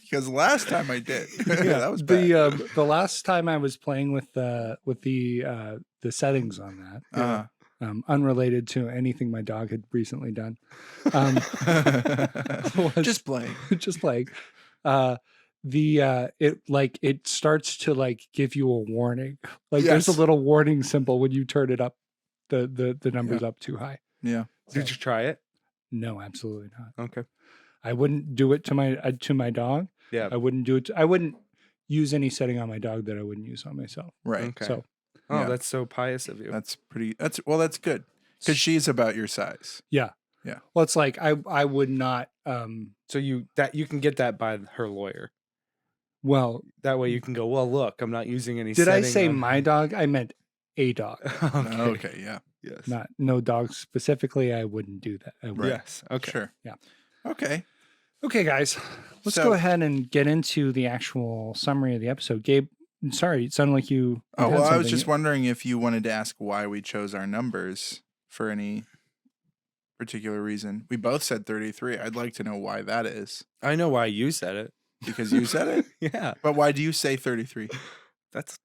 [SPEAKER 2] Because last time I did. That was bad.
[SPEAKER 1] The last time I was playing with the settings on that, unrelated to anything my dog had recently done, was
[SPEAKER 2] Just playing.
[SPEAKER 1] just like it starts to like give you a warning. Like there's a
[SPEAKER 2] Yes.
[SPEAKER 1] little warning symbol when you turn it up, the numbers up too high.
[SPEAKER 2] Yeah.
[SPEAKER 3] Did you try it?
[SPEAKER 1] No, absolutely not.
[SPEAKER 3] Okay.
[SPEAKER 1] I wouldn't do it to my dog.
[SPEAKER 3] Yeah.
[SPEAKER 1] I wouldn't do it. I wouldn't use any setting on my dog that I wouldn't use on myself.
[SPEAKER 2] Right.
[SPEAKER 3] Okay.
[SPEAKER 1] So
[SPEAKER 3] Oh,
[SPEAKER 2] Yeah.
[SPEAKER 3] that's so pious of you.
[SPEAKER 2] That's pretty. That's good. Because she's about your size.
[SPEAKER 1] yeah.
[SPEAKER 2] Yeah.
[SPEAKER 1] Well, it's like I would not.
[SPEAKER 3] So you can get that by her lawyer.
[SPEAKER 1] Well,
[SPEAKER 3] That way you can go, well, look, I'm not using any.
[SPEAKER 1] did I
[SPEAKER 3] setting
[SPEAKER 1] say
[SPEAKER 3] on-"
[SPEAKER 1] my dog? I meant a dog,
[SPEAKER 3] okay.
[SPEAKER 2] Okay. Yeah.
[SPEAKER 3] Yes.
[SPEAKER 1] not no dog specifically. I wouldn't do that. I wouldn't.
[SPEAKER 3] Yes. Okay.
[SPEAKER 2] Sure.
[SPEAKER 1] Yeah.
[SPEAKER 2] Okay.
[SPEAKER 1] Okay, guys, let's
[SPEAKER 2] So-
[SPEAKER 1] go ahead and get into the actual summary of the episode. Gabe, sorry, it sounded like you.
[SPEAKER 2] Oh,
[SPEAKER 1] had
[SPEAKER 2] well, I was
[SPEAKER 1] something.
[SPEAKER 2] just wondering if you wanted to ask why we chose our numbers for any particular reason. We both said 33. I'd like to know why that is.
[SPEAKER 3] I know why you said it.
[SPEAKER 2] Because you said it?
[SPEAKER 3] Yeah.
[SPEAKER 2] But why do you say 33?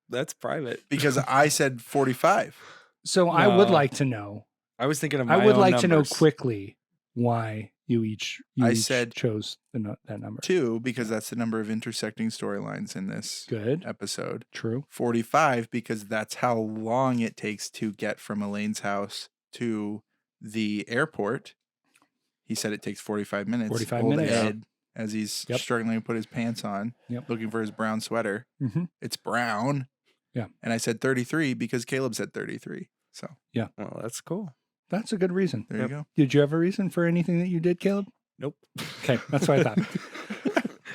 [SPEAKER 3] That's private.
[SPEAKER 2] Because I said 45.
[SPEAKER 1] So I would
[SPEAKER 3] No.
[SPEAKER 1] like to know.
[SPEAKER 3] I was thinking of
[SPEAKER 1] I
[SPEAKER 3] my
[SPEAKER 1] would
[SPEAKER 3] own
[SPEAKER 1] like to know
[SPEAKER 3] numbers.
[SPEAKER 1] quickly why you each
[SPEAKER 2] I said
[SPEAKER 1] chose that number.
[SPEAKER 2] 2, because that's the number of intersecting storylines in this
[SPEAKER 1] Good,
[SPEAKER 2] episode.
[SPEAKER 1] true.
[SPEAKER 2] 45, because that's how long it takes to get from Elaine's house to the airport. He said it takes 45 minutes.
[SPEAKER 1] 45
[SPEAKER 2] Old
[SPEAKER 1] minutes.
[SPEAKER 2] Ed, as he's
[SPEAKER 1] Yep.
[SPEAKER 2] struggling to put his pants on,
[SPEAKER 1] Yep.
[SPEAKER 2] looking for his brown sweater.
[SPEAKER 1] Mm-hmm.
[SPEAKER 2] It's brown.
[SPEAKER 1] Yeah.
[SPEAKER 2] And I said 33 because Caleb said 33. So
[SPEAKER 3] Well, that's cool.
[SPEAKER 1] That's a good reason.
[SPEAKER 2] there you go.
[SPEAKER 1] Did you have a reason for anything that you did, Caleb?
[SPEAKER 3] Nope.
[SPEAKER 1] Okay, that's what I thought.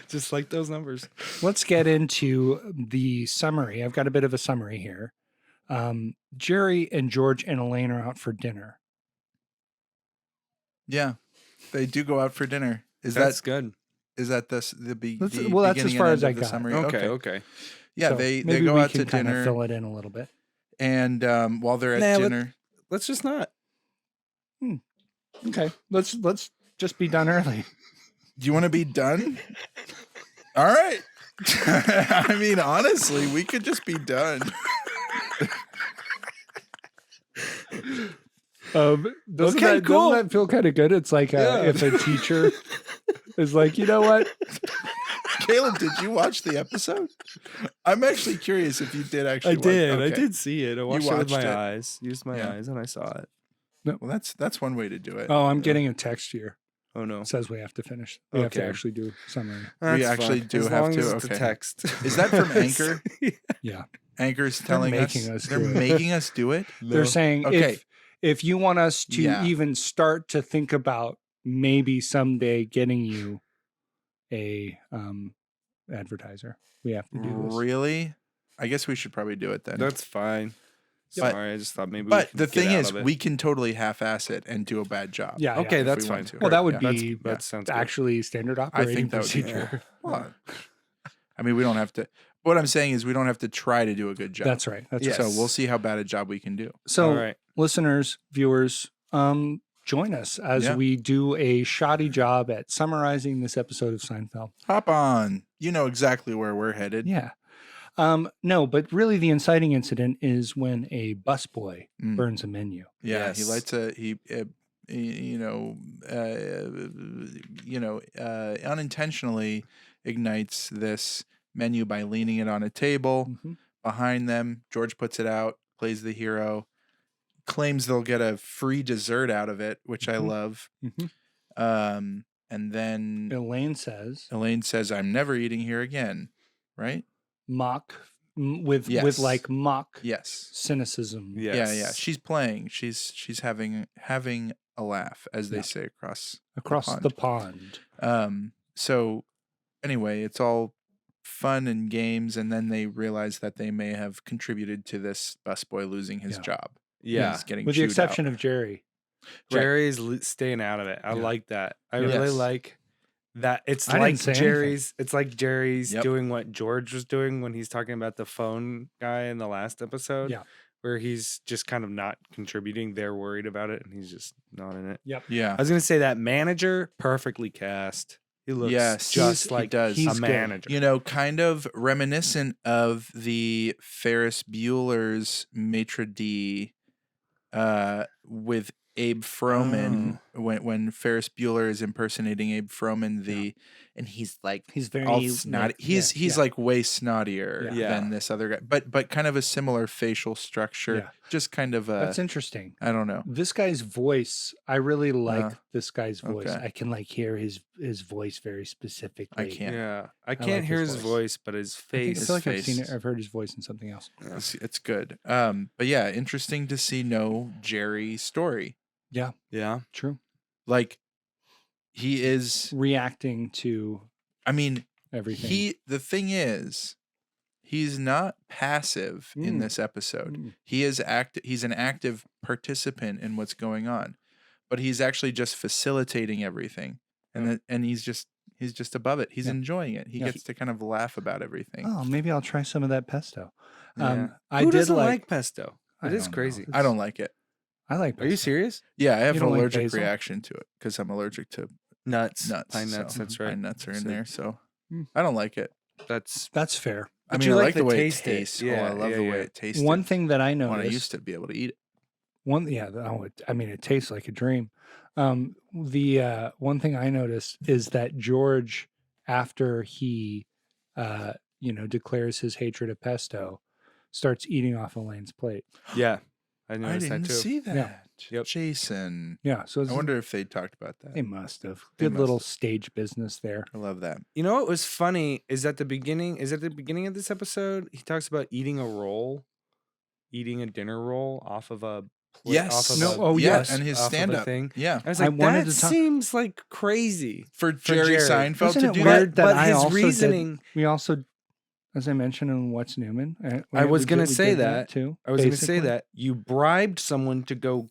[SPEAKER 3] Just like those numbers.
[SPEAKER 1] Let's get into the summary. I've got a bit of a summary here. Jerry and George and Elaine are out for dinner.
[SPEAKER 2] Yeah. They do go out for dinner.
[SPEAKER 3] That's good.
[SPEAKER 2] Is that the
[SPEAKER 1] Well, that's as
[SPEAKER 2] beginning
[SPEAKER 1] far
[SPEAKER 2] and
[SPEAKER 1] as
[SPEAKER 2] end
[SPEAKER 1] I
[SPEAKER 2] of the
[SPEAKER 1] got.
[SPEAKER 2] summary?
[SPEAKER 3] Okay.
[SPEAKER 2] Yeah,
[SPEAKER 1] So
[SPEAKER 2] they
[SPEAKER 1] maybe
[SPEAKER 2] go
[SPEAKER 1] we
[SPEAKER 2] out
[SPEAKER 1] can
[SPEAKER 2] to
[SPEAKER 1] kind of
[SPEAKER 2] dinner,
[SPEAKER 1] fill it in a little bit.
[SPEAKER 2] and while they're at
[SPEAKER 3] Nah,
[SPEAKER 2] dinner,
[SPEAKER 3] Let's just not.
[SPEAKER 1] Okay, let's just be done early.
[SPEAKER 2] do you want to be done? All right. I mean, honestly, we could just be done.
[SPEAKER 1] Doesn't
[SPEAKER 3] Okay, cool.
[SPEAKER 1] that feel kind of good? It's like
[SPEAKER 3] Yeah.
[SPEAKER 1] if a teacher is like, you know what?
[SPEAKER 2] Caleb, did you watch the episode? I'm actually curious if you did actually.
[SPEAKER 3] I did.
[SPEAKER 2] Okay.
[SPEAKER 3] I did see it. I watched it with
[SPEAKER 2] watched
[SPEAKER 3] my
[SPEAKER 2] it.
[SPEAKER 3] eyes. Used my
[SPEAKER 2] Yeah.
[SPEAKER 3] eyes, and I saw it.
[SPEAKER 2] Well, that's one way to do it.
[SPEAKER 1] Oh, I'm getting a text here.
[SPEAKER 3] Oh no.
[SPEAKER 1] It says we have to finish. We have to
[SPEAKER 3] Okay.
[SPEAKER 1] actually do summary.
[SPEAKER 3] That's
[SPEAKER 2] actually
[SPEAKER 3] fine.
[SPEAKER 2] do
[SPEAKER 3] As
[SPEAKER 2] have
[SPEAKER 3] long
[SPEAKER 2] to,
[SPEAKER 3] as it's
[SPEAKER 2] okay.
[SPEAKER 3] a text.
[SPEAKER 2] Is that from Anchor?
[SPEAKER 1] Yeah,
[SPEAKER 2] Anchor's
[SPEAKER 1] They're
[SPEAKER 2] telling
[SPEAKER 1] making us
[SPEAKER 2] they're
[SPEAKER 1] do it.
[SPEAKER 2] making us do it.
[SPEAKER 1] they're saying
[SPEAKER 2] Okay.
[SPEAKER 1] if you want us to
[SPEAKER 2] Yeah.
[SPEAKER 1] even start to think about maybe someday getting you a advertiser, we have to do this.
[SPEAKER 2] Really? I guess we should probably do it then.
[SPEAKER 3] That's fine.
[SPEAKER 2] But-
[SPEAKER 3] Sorry, I just thought maybe.
[SPEAKER 2] but
[SPEAKER 3] we
[SPEAKER 2] the
[SPEAKER 3] could get
[SPEAKER 2] thing
[SPEAKER 3] out
[SPEAKER 2] is,
[SPEAKER 3] of it.
[SPEAKER 2] we can totally half-ass it and do a bad job.
[SPEAKER 1] Yeah.
[SPEAKER 3] Okay,
[SPEAKER 1] yeah.
[SPEAKER 2] if
[SPEAKER 3] that's
[SPEAKER 2] we
[SPEAKER 3] fine.
[SPEAKER 2] want to.
[SPEAKER 1] Well, that would
[SPEAKER 2] Yeah.
[SPEAKER 1] be
[SPEAKER 3] That sounds good.
[SPEAKER 1] actually standard operating
[SPEAKER 2] that would be-
[SPEAKER 1] procedure.
[SPEAKER 2] Well, I mean, we don't have to. What I'm saying is, we don't have to try to do a good job.
[SPEAKER 1] That's right. That's
[SPEAKER 3] Yes.
[SPEAKER 1] right.
[SPEAKER 2] So we'll see how bad a job we can do.
[SPEAKER 1] So,
[SPEAKER 3] All right.
[SPEAKER 1] listeners, viewers, join us as
[SPEAKER 2] Yeah.
[SPEAKER 1] we do a shoddy job at summarizing this episode of Seinfeld.
[SPEAKER 2] Hop on. You know exactly where we're headed.
[SPEAKER 1] Yeah. No, but really the inciting incident is when a busboy
[SPEAKER 2] Mm.
[SPEAKER 1] burns a menu.
[SPEAKER 2] Yeah,
[SPEAKER 3] Yes.
[SPEAKER 2] he lights unintentionally ignites this menu by leaning it on a table
[SPEAKER 1] Mhm.
[SPEAKER 2] behind them. George puts it out, plays the hero, claims they'll get a free dessert out of it, which I
[SPEAKER 1] Mhm.
[SPEAKER 2] love.
[SPEAKER 1] Mhm.
[SPEAKER 2] And then
[SPEAKER 1] Elaine says
[SPEAKER 2] Elaine says, "I'm never eating here again." Right?
[SPEAKER 1] with
[SPEAKER 2] Yes.
[SPEAKER 1] like mock
[SPEAKER 2] Yes.
[SPEAKER 1] cynicism.
[SPEAKER 3] Yes.
[SPEAKER 2] Yeah. She's playing. She's having a laugh, as they
[SPEAKER 1] Yeah.
[SPEAKER 2] say across
[SPEAKER 1] Across
[SPEAKER 2] pond.
[SPEAKER 1] the pond.
[SPEAKER 2] So anyway, it's all fun and games, and then they realize that they may have contributed to this busboy losing his
[SPEAKER 1] Yeah.
[SPEAKER 2] job.
[SPEAKER 3] Yeah.
[SPEAKER 2] He's getting
[SPEAKER 1] With the
[SPEAKER 2] chewed
[SPEAKER 1] exception
[SPEAKER 2] out.
[SPEAKER 1] of Jerry.
[SPEAKER 3] Jerry's staying out of it. I
[SPEAKER 1] Yeah.
[SPEAKER 3] like that. I
[SPEAKER 2] Yes.
[SPEAKER 3] really like that it's
[SPEAKER 1] I didn't
[SPEAKER 3] like
[SPEAKER 1] say anything.
[SPEAKER 3] Jerry's
[SPEAKER 2] Yep.
[SPEAKER 3] doing what George was doing when he's talking about the phone guy in the last episode.
[SPEAKER 1] Yeah.
[SPEAKER 3] Where he's just kind of not contributing. They're worried about it and he's just not in it.
[SPEAKER 2] Yeah.
[SPEAKER 3] I was gonna say that manager perfectly cast. He looks
[SPEAKER 2] Yes,
[SPEAKER 3] just
[SPEAKER 2] he
[SPEAKER 3] like
[SPEAKER 2] does.
[SPEAKER 3] a
[SPEAKER 1] He's good.
[SPEAKER 3] manager.
[SPEAKER 2] You know, kind of reminiscent of the Ferris Bueller's maitre d' with Abe Froman when Ferris Bueller is impersonating Abe Froman, and he's like
[SPEAKER 1] He's very
[SPEAKER 2] all snotty.
[SPEAKER 1] like,
[SPEAKER 2] He's like way snottier
[SPEAKER 3] Yeah.
[SPEAKER 2] than this other guy, but kind of a similar facial structure.
[SPEAKER 1] Yeah.
[SPEAKER 2] Just kind of
[SPEAKER 1] That's interesting.
[SPEAKER 2] I don't know.
[SPEAKER 1] This guy's voice, I really like this guy's voice.
[SPEAKER 2] okay.
[SPEAKER 1] I can like hear his voice very specifically.
[SPEAKER 2] I can't.
[SPEAKER 3] Yeah. I
[SPEAKER 1] like
[SPEAKER 3] can't hear
[SPEAKER 1] his
[SPEAKER 3] his
[SPEAKER 1] voice.
[SPEAKER 3] voice, but his
[SPEAKER 1] I think- I
[SPEAKER 3] face.
[SPEAKER 1] feel like I've
[SPEAKER 2] face.
[SPEAKER 1] seen it. I've heard his voice in something else.
[SPEAKER 2] It's good. But yeah, interesting to see no Jerry story.
[SPEAKER 3] Yeah.
[SPEAKER 1] True.
[SPEAKER 2] Like he is.
[SPEAKER 1] Reacting to
[SPEAKER 2] I mean,
[SPEAKER 1] everything.
[SPEAKER 2] the thing is, he's not passive in
[SPEAKER 1] Mm.
[SPEAKER 2] this episode.
[SPEAKER 1] Mm.
[SPEAKER 2] He is he's an active participant in what's going on, but he's actually just facilitating everything, and he's just above it. He's
[SPEAKER 1] Yeah.
[SPEAKER 2] enjoying it. He
[SPEAKER 1] Yeah.
[SPEAKER 2] gets to kind of laugh about everything.
[SPEAKER 1] Oh, maybe I'll try some of that pesto.
[SPEAKER 3] Yeah.
[SPEAKER 1] I
[SPEAKER 3] Who
[SPEAKER 1] did
[SPEAKER 3] doesn't
[SPEAKER 1] like.
[SPEAKER 3] like pesto?
[SPEAKER 1] I
[SPEAKER 3] It is
[SPEAKER 1] don't know.
[SPEAKER 3] crazy.
[SPEAKER 2] I don't like it.
[SPEAKER 1] I like.
[SPEAKER 3] Are you
[SPEAKER 1] pesto.
[SPEAKER 3] serious?
[SPEAKER 2] Yeah, I have
[SPEAKER 1] You
[SPEAKER 2] an
[SPEAKER 1] don't like
[SPEAKER 2] allergic
[SPEAKER 1] basil?
[SPEAKER 2] reaction to it because I'm allergic to
[SPEAKER 3] Nuts.
[SPEAKER 2] nuts.
[SPEAKER 3] Pine nuts.
[SPEAKER 2] so
[SPEAKER 3] That's right.
[SPEAKER 2] Pine nuts are in
[SPEAKER 3] So-
[SPEAKER 2] there, so
[SPEAKER 1] Mm.
[SPEAKER 2] I don't like it.
[SPEAKER 3] That's
[SPEAKER 1] That's fair.
[SPEAKER 2] I
[SPEAKER 3] But
[SPEAKER 2] mean,
[SPEAKER 3] you
[SPEAKER 2] I
[SPEAKER 3] like
[SPEAKER 2] like the
[SPEAKER 3] the
[SPEAKER 2] way
[SPEAKER 3] taste
[SPEAKER 2] it
[SPEAKER 3] it.
[SPEAKER 2] tastes.
[SPEAKER 3] Yeah,
[SPEAKER 2] I love
[SPEAKER 3] yeah,
[SPEAKER 2] the way
[SPEAKER 3] yeah.
[SPEAKER 2] it tasted.
[SPEAKER 1] One thing that I
[SPEAKER 2] when
[SPEAKER 1] noticed.
[SPEAKER 2] I used to be able to eat it.
[SPEAKER 1] I mean, it tastes like a dream. The one thing I noticed is that George, after he, declares his hatred of pesto, starts eating off Elaine's plate.
[SPEAKER 3] yeah. I
[SPEAKER 2] I
[SPEAKER 3] noticed
[SPEAKER 2] didn't
[SPEAKER 3] that too.
[SPEAKER 2] see that.
[SPEAKER 3] Yep.
[SPEAKER 2] Jason.
[SPEAKER 1] Yeah, so it's,
[SPEAKER 2] I wonder if they talked about that.
[SPEAKER 1] they must have
[SPEAKER 2] They
[SPEAKER 1] good
[SPEAKER 2] must
[SPEAKER 1] little
[SPEAKER 2] have.
[SPEAKER 1] stage business there.
[SPEAKER 2] I love that.
[SPEAKER 3] You know what was funny is at the beginning of this episode, he talks about eating a dinner roll off of a plate.
[SPEAKER 2] Yes.
[SPEAKER 3] Off of
[SPEAKER 1] No,
[SPEAKER 3] a,
[SPEAKER 1] oh,
[SPEAKER 2] yeah,
[SPEAKER 1] yes.
[SPEAKER 2] and his
[SPEAKER 3] off of a
[SPEAKER 2] stand up.
[SPEAKER 3] thing.
[SPEAKER 2] Yeah.
[SPEAKER 3] I was
[SPEAKER 1] I
[SPEAKER 3] like,
[SPEAKER 1] wanted
[SPEAKER 3] that
[SPEAKER 1] to talk-
[SPEAKER 3] seems like crazy.
[SPEAKER 2] For Jerry
[SPEAKER 3] Jerry.
[SPEAKER 2] Seinfeld
[SPEAKER 1] Isn't
[SPEAKER 2] to
[SPEAKER 1] it
[SPEAKER 2] do
[SPEAKER 1] weird
[SPEAKER 2] that.
[SPEAKER 1] that
[SPEAKER 3] But
[SPEAKER 1] I
[SPEAKER 3] his
[SPEAKER 1] also
[SPEAKER 3] reasoning,
[SPEAKER 1] We also, as I mentioned in What's Newman,
[SPEAKER 3] I was gonna
[SPEAKER 1] we
[SPEAKER 3] say
[SPEAKER 1] did
[SPEAKER 3] that.
[SPEAKER 1] too.
[SPEAKER 3] I was going to say
[SPEAKER 1] basically.
[SPEAKER 3] that you bribed someone to go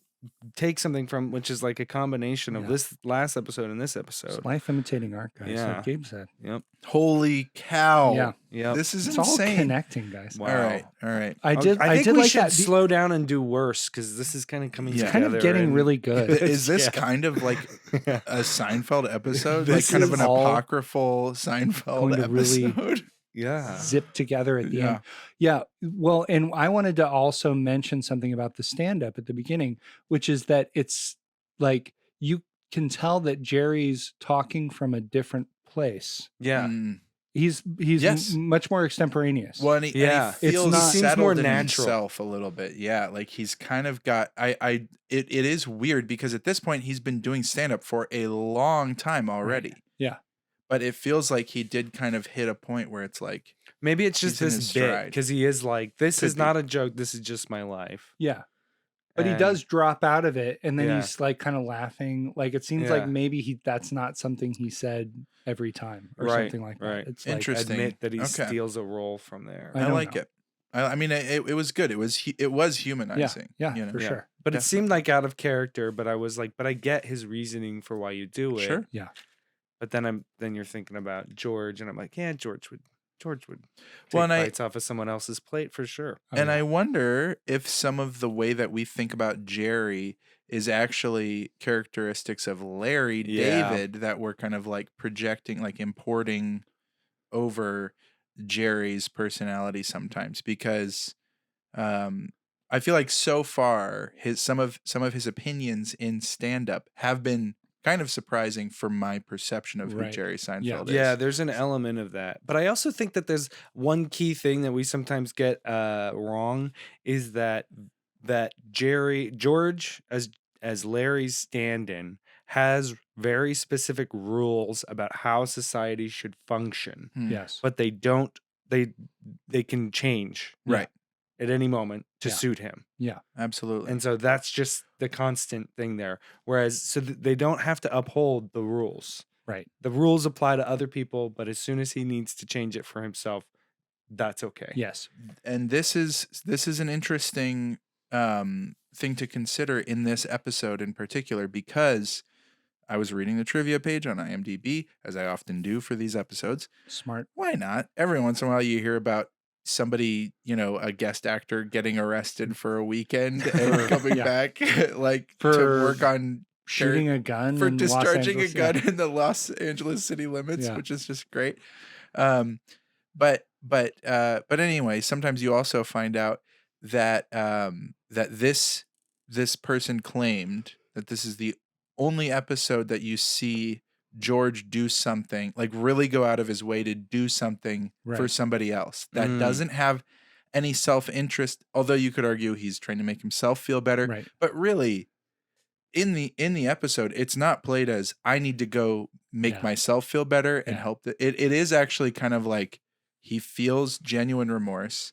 [SPEAKER 3] take something from, which is like a combination of
[SPEAKER 1] Yeah.
[SPEAKER 3] this last episode and this
[SPEAKER 1] It's
[SPEAKER 3] episode.
[SPEAKER 1] life imitating art, guys.
[SPEAKER 3] Yeah.
[SPEAKER 1] Like Gabe said.
[SPEAKER 3] Yep.
[SPEAKER 2] Holy cow.
[SPEAKER 1] Yeah.
[SPEAKER 3] Yep.
[SPEAKER 2] This is
[SPEAKER 1] It's all
[SPEAKER 2] insane.
[SPEAKER 1] connecting, guys.
[SPEAKER 3] Wow.
[SPEAKER 2] All right. All right.
[SPEAKER 1] I
[SPEAKER 3] think
[SPEAKER 1] did
[SPEAKER 3] we
[SPEAKER 1] like
[SPEAKER 3] should
[SPEAKER 1] that.
[SPEAKER 3] slow down and do worse because this is kind of coming
[SPEAKER 2] Yeah.
[SPEAKER 1] It's
[SPEAKER 3] together.
[SPEAKER 1] kind of getting
[SPEAKER 3] and-
[SPEAKER 1] really good.
[SPEAKER 2] Is this
[SPEAKER 3] Yeah.
[SPEAKER 2] kind of like
[SPEAKER 3] Yeah.
[SPEAKER 2] a Seinfeld episode?
[SPEAKER 1] This
[SPEAKER 2] Like kind of
[SPEAKER 1] is
[SPEAKER 2] an
[SPEAKER 1] all
[SPEAKER 2] apocryphal Seinfeld
[SPEAKER 1] going to really
[SPEAKER 2] episode?
[SPEAKER 3] Yeah.
[SPEAKER 1] zip together at the
[SPEAKER 2] Yeah.
[SPEAKER 1] end. Yeah. Well, and I wanted to also mention something about the stand up at the beginning, which is that it's like you can tell that Jerry's talking from a different place.
[SPEAKER 3] Yeah.
[SPEAKER 2] Mm.
[SPEAKER 1] He's
[SPEAKER 2] Yes.
[SPEAKER 1] much more extemporaneous.
[SPEAKER 2] Well, and he
[SPEAKER 3] Yeah.
[SPEAKER 2] feels
[SPEAKER 1] It's not-
[SPEAKER 3] Seems
[SPEAKER 2] settled
[SPEAKER 3] more
[SPEAKER 2] in
[SPEAKER 3] natural.
[SPEAKER 2] himself a little bit. Yeah, like he's kind of got. It is weird because at this point he's been doing stand up for a long time already.
[SPEAKER 1] Yeah.
[SPEAKER 2] But it feels like he did kind of hit a point where it's like,
[SPEAKER 3] Maybe it's just
[SPEAKER 2] He's in
[SPEAKER 3] this
[SPEAKER 2] his
[SPEAKER 3] bit
[SPEAKER 2] stride.
[SPEAKER 3] because he is like, this
[SPEAKER 2] Could
[SPEAKER 3] is
[SPEAKER 2] be.
[SPEAKER 3] not a joke. This is just my life.
[SPEAKER 1] Yeah. But he
[SPEAKER 3] And-
[SPEAKER 1] does drop out of it and then
[SPEAKER 3] Yeah.
[SPEAKER 1] he's like kind of laughing. Like it seems
[SPEAKER 3] Yeah.
[SPEAKER 1] like maybe that's not something he said every time or
[SPEAKER 3] Right,
[SPEAKER 1] something like that.
[SPEAKER 3] right.
[SPEAKER 1] It's like,
[SPEAKER 2] Interesting.
[SPEAKER 3] Admit that he
[SPEAKER 2] Okay.
[SPEAKER 3] steals a role from there.
[SPEAKER 1] I
[SPEAKER 2] I
[SPEAKER 1] don't
[SPEAKER 2] like
[SPEAKER 1] know.
[SPEAKER 2] it. I mean, it was good. It was humanizing.
[SPEAKER 1] yeah,
[SPEAKER 2] you know?
[SPEAKER 1] for
[SPEAKER 3] Yeah.
[SPEAKER 1] sure.
[SPEAKER 3] But it
[SPEAKER 2] Definitely.
[SPEAKER 3] seemed like out of character. But I was like, but I get his reasoning for why you do it.
[SPEAKER 2] Sure.
[SPEAKER 1] Yeah.
[SPEAKER 3] But then you're thinking about George, and I'm like, yeah, George would take
[SPEAKER 2] Well, and
[SPEAKER 3] bites off of someone else's plate for sure.
[SPEAKER 1] Oh,
[SPEAKER 2] And
[SPEAKER 1] yeah.
[SPEAKER 2] I wonder if some of the way that we think about Jerry is actually characteristics of Larry
[SPEAKER 3] Yeah.
[SPEAKER 2] David that we're kind of like projecting, like importing over Jerry's personality sometimes, because I feel like so far some of his opinions in stand up have been kind of surprising for my perception of who
[SPEAKER 1] Right.
[SPEAKER 2] Jerry Seinfeld
[SPEAKER 1] Yeah.
[SPEAKER 2] is.
[SPEAKER 3] Yeah, there's an element of that. But I also think that there's one key thing that we sometimes get wrong is that George as Larry's stand-in has very specific rules about how society should function,
[SPEAKER 1] Yes.
[SPEAKER 3] but they can change
[SPEAKER 2] Right.
[SPEAKER 3] at any moment to
[SPEAKER 1] Yeah.
[SPEAKER 3] suit him.
[SPEAKER 2] Absolutely.
[SPEAKER 3] And so that's just the constant thing there. Whereas they don't have to uphold the rules.
[SPEAKER 1] Right.
[SPEAKER 3] The rules apply to other people, but as soon as he needs to change it for himself, that's okay.
[SPEAKER 1] Yes.
[SPEAKER 2] And this is an interesting thing to consider in this episode in particular, because I was reading the trivia page on IMDb, as I often do for these episodes.
[SPEAKER 1] Smart.
[SPEAKER 2] Why not? Every once in a while you hear about somebody, a guest actor getting arrested for a weekend and coming back like to
[SPEAKER 1] For
[SPEAKER 2] work on
[SPEAKER 1] shooting a gun
[SPEAKER 2] for
[SPEAKER 1] in Los
[SPEAKER 2] discharging a
[SPEAKER 1] Angeles,
[SPEAKER 2] gun in the Los Angeles city limits,
[SPEAKER 1] Yeah.
[SPEAKER 2] which is just great. But anyway, sometimes you also find out that that this person claimed that this is the only episode that you see George do something, like really go out of his way to do something for
[SPEAKER 1] Right.
[SPEAKER 2] somebody else that
[SPEAKER 3] Mm.
[SPEAKER 2] doesn't have any self-interest, although you could argue he's trying to make himself feel better.
[SPEAKER 1] Right.
[SPEAKER 2] But really, in the episode, it's not played as I need to go make
[SPEAKER 1] Yeah.
[SPEAKER 2] myself feel better and
[SPEAKER 1] Yeah.
[SPEAKER 2] help. It is actually kind of like he feels genuine remorse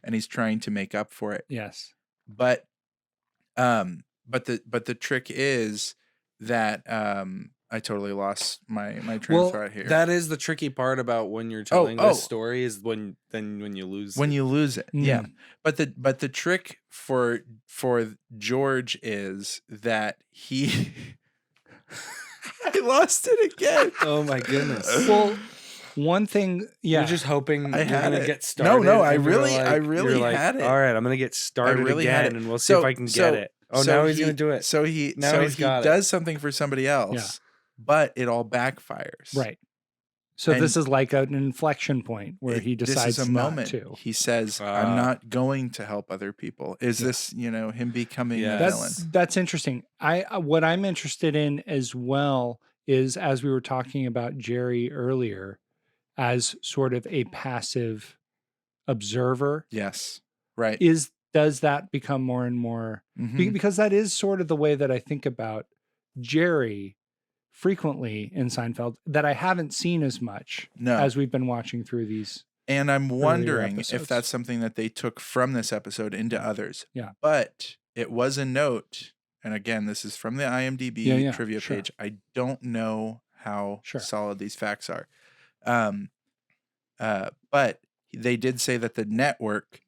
[SPEAKER 2] and he's trying to make up for it.
[SPEAKER 1] Yes.
[SPEAKER 2] But the trick is that I totally lost my train of thought here.
[SPEAKER 3] That is the tricky part about when you're telling this story is when you lose
[SPEAKER 2] when
[SPEAKER 3] it.
[SPEAKER 2] you lose it. Yeah.
[SPEAKER 1] Mm.
[SPEAKER 2] But the trick for George is that he I lost it again.
[SPEAKER 3] Oh my goodness.
[SPEAKER 1] Well, one thing, yeah.
[SPEAKER 3] You're just hoping
[SPEAKER 2] I
[SPEAKER 3] you're
[SPEAKER 2] had
[SPEAKER 3] gonna
[SPEAKER 2] it.
[SPEAKER 3] get started.
[SPEAKER 2] No, I
[SPEAKER 3] and you're
[SPEAKER 2] really
[SPEAKER 3] you're like,
[SPEAKER 2] had it.
[SPEAKER 3] All right, I'm gonna get started
[SPEAKER 2] really had
[SPEAKER 3] again,
[SPEAKER 2] it.
[SPEAKER 3] and we'll see if I can get it. Oh,
[SPEAKER 2] so
[SPEAKER 3] now he's gonna do it.
[SPEAKER 2] So he
[SPEAKER 3] Now he's got it.
[SPEAKER 2] does something for somebody else, but it all backfires.
[SPEAKER 1] Right. So
[SPEAKER 2] And-
[SPEAKER 1] this is like an inflection point where he decides
[SPEAKER 2] this is a
[SPEAKER 1] not
[SPEAKER 2] moment.
[SPEAKER 1] to.
[SPEAKER 2] He says, "I'm not going to help other people." Is this, him becoming
[SPEAKER 3] Yeah.
[SPEAKER 2] the villain?
[SPEAKER 1] That's interesting. What I'm interested in as well is, as we were talking about Jerry earlier, as sort of a passive observer,
[SPEAKER 2] Yes. Right.
[SPEAKER 1] does that become more and more
[SPEAKER 2] Mhm.
[SPEAKER 1] because that is sort of the way that I think about Jerry frequently in Seinfeld that I haven't seen as much
[SPEAKER 2] No.
[SPEAKER 1] as we've been watching through these.
[SPEAKER 2] And I'm wondering if
[SPEAKER 1] episodes.
[SPEAKER 2] that's something that they took from this episode into others.
[SPEAKER 1] Yeah.
[SPEAKER 2] But it was a note, and again, this is from the IMDb
[SPEAKER 1] Yeah,
[SPEAKER 2] trivia
[SPEAKER 1] sure.
[SPEAKER 2] page. I don't know how
[SPEAKER 1] Sure.
[SPEAKER 2] solid these facts are. But they did say that the network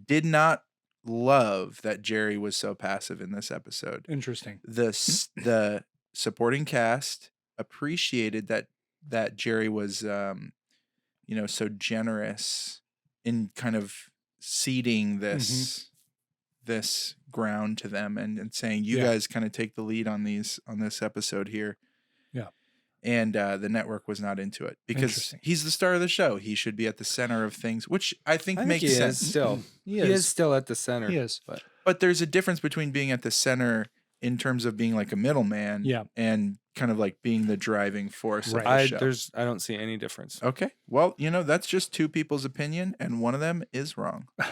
[SPEAKER 2] did not love that Jerry was so passive in this episode.
[SPEAKER 1] Interesting.
[SPEAKER 2] The supporting cast appreciated that Jerry was so generous in kind of ceding this ground to them and saying, you
[SPEAKER 1] Yeah.
[SPEAKER 2] guys kind of take the lead on this episode here.
[SPEAKER 1] Yeah.
[SPEAKER 2] And the network was not into it because
[SPEAKER 1] Interesting.
[SPEAKER 2] he's the star of the show. He should be at the center of things, which I think
[SPEAKER 3] I think
[SPEAKER 2] makes
[SPEAKER 3] he
[SPEAKER 2] sense.
[SPEAKER 3] is still.
[SPEAKER 1] He
[SPEAKER 3] He
[SPEAKER 1] is.
[SPEAKER 3] is still at the center.
[SPEAKER 1] He is.
[SPEAKER 2] But there's a difference between being at the center in terms of being like a middleman,
[SPEAKER 1] Yeah.
[SPEAKER 2] and kind of like being the driving force
[SPEAKER 1] Right.
[SPEAKER 2] of the show.
[SPEAKER 3] I don't see any difference.
[SPEAKER 2] Okay. Well, that's just two people's opinion, and one of them is wrong.
[SPEAKER 3] I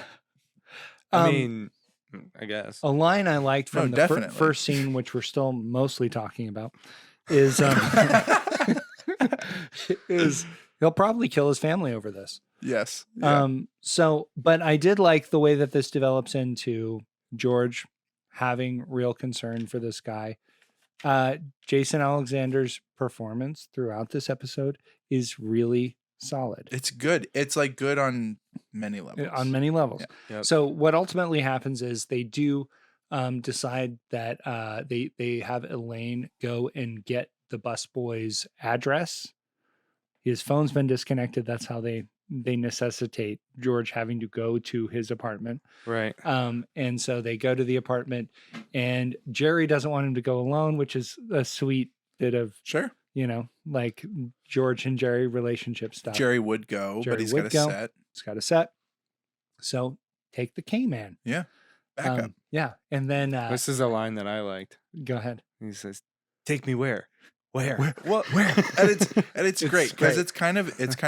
[SPEAKER 1] Um,
[SPEAKER 3] mean, I guess.
[SPEAKER 1] A line I liked
[SPEAKER 2] No,
[SPEAKER 1] from the
[SPEAKER 2] definitely.
[SPEAKER 1] first scene, which we're still mostly talking about, is is he'll probably kill his family over this.
[SPEAKER 2] Yes. Yeah.
[SPEAKER 1] But I did like the way that this develops into George having real concern for this guy. Jason Alexander's performance throughout this episode is really solid
[SPEAKER 2] It's good. It's like good on many levels.
[SPEAKER 1] on many levels.
[SPEAKER 3] Yeah. Yep.
[SPEAKER 1] So what ultimately happens is they do decide that they have Elaine go and get the busboy's address. His phone's been disconnected. That's how they necessitate George having to go to his apartment.
[SPEAKER 3] Right.
[SPEAKER 1] And so they go to the apartment, and Jerry doesn't want him to go alone, which is a sweet bit of,
[SPEAKER 2] Sure.
[SPEAKER 1] like George and Jerry relationship stuff.
[SPEAKER 2] Jerry would go,
[SPEAKER 1] Jerry
[SPEAKER 2] but he's
[SPEAKER 1] would
[SPEAKER 2] got a
[SPEAKER 1] go.
[SPEAKER 2] set.
[SPEAKER 1] It's got a set. So take the K-Man.
[SPEAKER 2] Back up.
[SPEAKER 1] Yeah. And then
[SPEAKER 3] This is a line that I liked.
[SPEAKER 1] go ahead.
[SPEAKER 3] He says, "Take me where? Where?
[SPEAKER 2] Well, and it's
[SPEAKER 1] It's
[SPEAKER 2] great because
[SPEAKER 1] great.
[SPEAKER 2] it's kind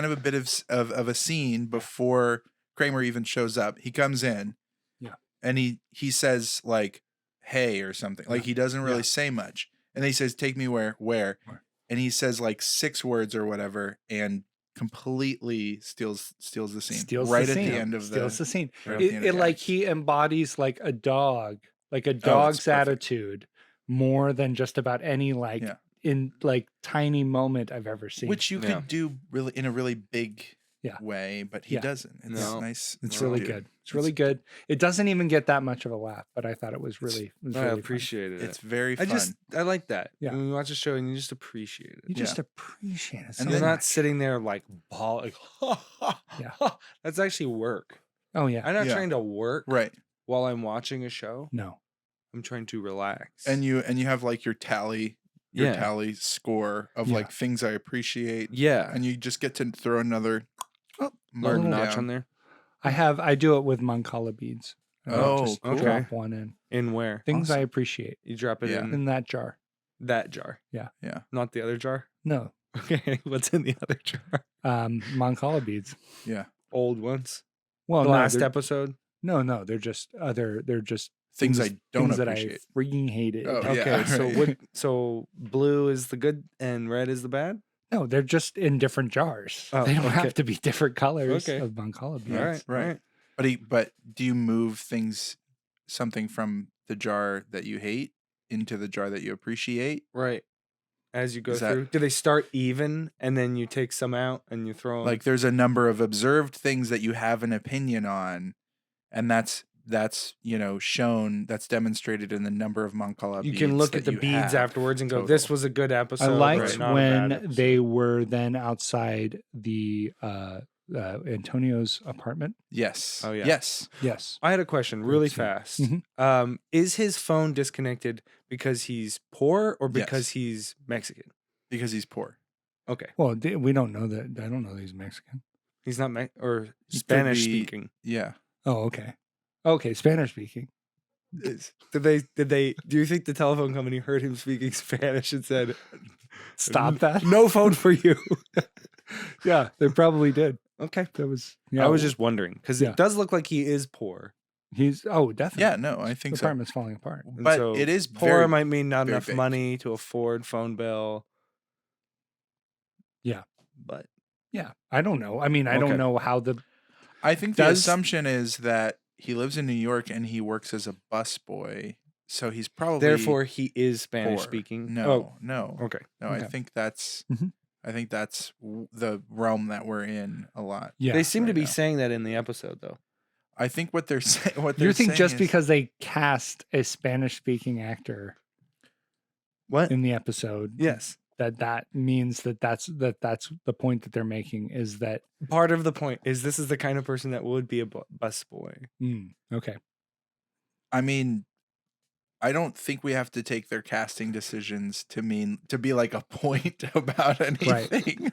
[SPEAKER 2] of a bit of a scene before Kramer even shows up. He comes in,
[SPEAKER 1] Yeah.
[SPEAKER 2] and he says like, "Hey" or something. Like he doesn't really
[SPEAKER 1] Yeah.
[SPEAKER 2] say much, and then he says, "Take me where?" And he says like 6 words or whatever, and completely steals the scene
[SPEAKER 1] Steals
[SPEAKER 2] right
[SPEAKER 1] the
[SPEAKER 2] at
[SPEAKER 1] scene.
[SPEAKER 2] the end of
[SPEAKER 1] Steals the scene.
[SPEAKER 2] right at the end of
[SPEAKER 1] It
[SPEAKER 2] the
[SPEAKER 1] like
[SPEAKER 2] act.
[SPEAKER 1] he embodies like a dog, like a
[SPEAKER 2] it's
[SPEAKER 1] dog's
[SPEAKER 2] perfect.
[SPEAKER 1] attitude more than just about any
[SPEAKER 2] Yeah.
[SPEAKER 1] in like tiny moment I've ever seen.
[SPEAKER 2] Which you
[SPEAKER 3] Yeah.
[SPEAKER 2] could do really in a really big
[SPEAKER 1] Yeah.
[SPEAKER 2] way, but he
[SPEAKER 1] Yeah.
[SPEAKER 2] doesn't. It's
[SPEAKER 3] No.
[SPEAKER 2] nice.
[SPEAKER 1] It's
[SPEAKER 3] No.
[SPEAKER 1] really good. It's really good. It doesn't even get that much of a laugh, but I thought it was really.
[SPEAKER 3] I
[SPEAKER 1] funny.
[SPEAKER 3] appreciated
[SPEAKER 2] It's
[SPEAKER 3] it.
[SPEAKER 2] very fun.
[SPEAKER 3] I like that.
[SPEAKER 1] Yeah.
[SPEAKER 3] When you watch a show and you just appreciate it.
[SPEAKER 1] You just appreciate it. So
[SPEAKER 2] And
[SPEAKER 3] You're
[SPEAKER 2] then-
[SPEAKER 3] not
[SPEAKER 1] much.
[SPEAKER 3] sitting there like ball. Like,
[SPEAKER 1] Yeah.
[SPEAKER 3] That's actually work.
[SPEAKER 1] Oh yeah.
[SPEAKER 3] I'm not
[SPEAKER 2] Yeah.
[SPEAKER 3] trying to work
[SPEAKER 2] right.
[SPEAKER 3] while I'm watching a show.
[SPEAKER 1] No.
[SPEAKER 3] I'm trying to relax.
[SPEAKER 2] And you have like your tally score of
[SPEAKER 1] Yeah.
[SPEAKER 2] like things I appreciate.
[SPEAKER 3] yeah,
[SPEAKER 2] And you just get to throw another
[SPEAKER 3] little
[SPEAKER 2] mark
[SPEAKER 3] notch
[SPEAKER 2] down.
[SPEAKER 3] on there.
[SPEAKER 1] I do it with Mancala beads. I
[SPEAKER 2] Oh,
[SPEAKER 1] just
[SPEAKER 2] cool.
[SPEAKER 1] drop one in.
[SPEAKER 3] In where?
[SPEAKER 1] Things I
[SPEAKER 2] Awesome.
[SPEAKER 1] appreciate
[SPEAKER 3] You drop it
[SPEAKER 2] Yeah.
[SPEAKER 3] in
[SPEAKER 1] in that jar.
[SPEAKER 3] that jar.
[SPEAKER 1] Yeah.
[SPEAKER 2] Yeah.
[SPEAKER 3] Not the other jar.
[SPEAKER 1] No.
[SPEAKER 3] Okay. What's in the other jar?
[SPEAKER 1] Mancala beads.
[SPEAKER 2] Yeah.
[SPEAKER 3] Old ones.
[SPEAKER 1] Well,
[SPEAKER 3] The
[SPEAKER 1] no,
[SPEAKER 3] last
[SPEAKER 1] they're-
[SPEAKER 3] episode.
[SPEAKER 1] no, they're just other. They're just
[SPEAKER 2] Things I don't
[SPEAKER 1] things
[SPEAKER 2] appreciate.
[SPEAKER 1] that I freaking hated.
[SPEAKER 2] Oh,
[SPEAKER 3] Okay.
[SPEAKER 2] yeah,
[SPEAKER 3] So
[SPEAKER 2] right.
[SPEAKER 3] what? So blue is the good and red is the bad.
[SPEAKER 1] No, they're just in different jars.
[SPEAKER 3] Oh,
[SPEAKER 1] they don't
[SPEAKER 3] okay.
[SPEAKER 1] have to be different colors
[SPEAKER 3] Okay.
[SPEAKER 1] of Mancala beads.
[SPEAKER 3] All right.
[SPEAKER 2] right.
[SPEAKER 3] All right.
[SPEAKER 2] But do you move something from the jar that you hate into the jar that you appreciate?
[SPEAKER 3] Right. As you go
[SPEAKER 2] Is that-
[SPEAKER 3] through, do they start even and then you take some out and you throw them?
[SPEAKER 2] Like there's a number of observed things that you have an opinion on, and that's shown, that's demonstrated in the number of Mancala
[SPEAKER 3] you
[SPEAKER 2] beads
[SPEAKER 3] can look
[SPEAKER 2] that
[SPEAKER 3] at the
[SPEAKER 2] you
[SPEAKER 3] beads
[SPEAKER 2] have
[SPEAKER 3] afterwards and go,
[SPEAKER 2] total.
[SPEAKER 3] "This was a good episode."
[SPEAKER 1] I
[SPEAKER 3] or
[SPEAKER 1] liked
[SPEAKER 3] not a bad
[SPEAKER 1] when
[SPEAKER 3] episode."
[SPEAKER 1] they were then outside the Antonio's apartment.
[SPEAKER 2] Yes.
[SPEAKER 3] Oh, yeah.
[SPEAKER 2] Yes.
[SPEAKER 1] Yes.
[SPEAKER 3] I had a question really
[SPEAKER 1] Let's see.
[SPEAKER 3] fast.
[SPEAKER 1] Mhm.
[SPEAKER 3] Is his phone disconnected because he's poor or because
[SPEAKER 2] Yes.
[SPEAKER 3] he's Mexican?
[SPEAKER 2] Because he's poor.
[SPEAKER 3] Okay.
[SPEAKER 1] Well, we don't know that. I don't know that he's Mexican.
[SPEAKER 3] He's not or
[SPEAKER 2] He could
[SPEAKER 3] Spanish
[SPEAKER 2] be-
[SPEAKER 3] speaking.
[SPEAKER 2] Yeah.
[SPEAKER 1] Oh, okay. Okay, Spanish speaking.
[SPEAKER 3] Did they do you think the telephone company heard him speaking Spanish and said,
[SPEAKER 1] Stop that.
[SPEAKER 3] "No phone for you"?
[SPEAKER 1] Yeah, they probably did.
[SPEAKER 3] Okay.
[SPEAKER 1] That was.
[SPEAKER 3] I was just wondering because
[SPEAKER 1] Yeah.
[SPEAKER 3] it does look like he is poor.
[SPEAKER 1] He's. Oh, definitely.
[SPEAKER 2] Yeah. No, I
[SPEAKER 1] The
[SPEAKER 2] think so.
[SPEAKER 1] apartment's falling apart.
[SPEAKER 3] And
[SPEAKER 2] But
[SPEAKER 3] so
[SPEAKER 2] it is
[SPEAKER 3] poor
[SPEAKER 2] very,
[SPEAKER 3] might mean not
[SPEAKER 2] very
[SPEAKER 3] enough
[SPEAKER 2] big.
[SPEAKER 3] money to afford phone bill.
[SPEAKER 1] Yeah.
[SPEAKER 3] But
[SPEAKER 1] Yeah, I don't know. I mean, I
[SPEAKER 3] Okay.
[SPEAKER 1] don't know how the.
[SPEAKER 2] I think the
[SPEAKER 1] Does-
[SPEAKER 2] assumption is that he lives in New York and he works as a busboy, so he's probably
[SPEAKER 3] therefore he is Spanish
[SPEAKER 2] poor.
[SPEAKER 3] speaking.
[SPEAKER 2] No,
[SPEAKER 3] Oh,
[SPEAKER 2] no,
[SPEAKER 3] okay.
[SPEAKER 2] no. I
[SPEAKER 1] Okay.
[SPEAKER 2] think that's
[SPEAKER 1] Mhm.
[SPEAKER 2] the realm that we're in a lot.
[SPEAKER 1] Yeah.
[SPEAKER 3] They seem to
[SPEAKER 2] right
[SPEAKER 3] be
[SPEAKER 2] now.
[SPEAKER 3] saying that in the episode though.
[SPEAKER 2] I think what they're saying. What they're
[SPEAKER 1] You think
[SPEAKER 2] saying
[SPEAKER 1] just
[SPEAKER 2] is-
[SPEAKER 1] because they cast a Spanish-speaking actor
[SPEAKER 3] What?
[SPEAKER 1] in the episode,
[SPEAKER 3] Yes.
[SPEAKER 1] that means that's the point that they're making is that.
[SPEAKER 3] Part of the point is this is the kind of person that would be a busboy.
[SPEAKER 1] Okay.
[SPEAKER 2] I mean, I don't think we have to take their casting decisions to be like a point about anything.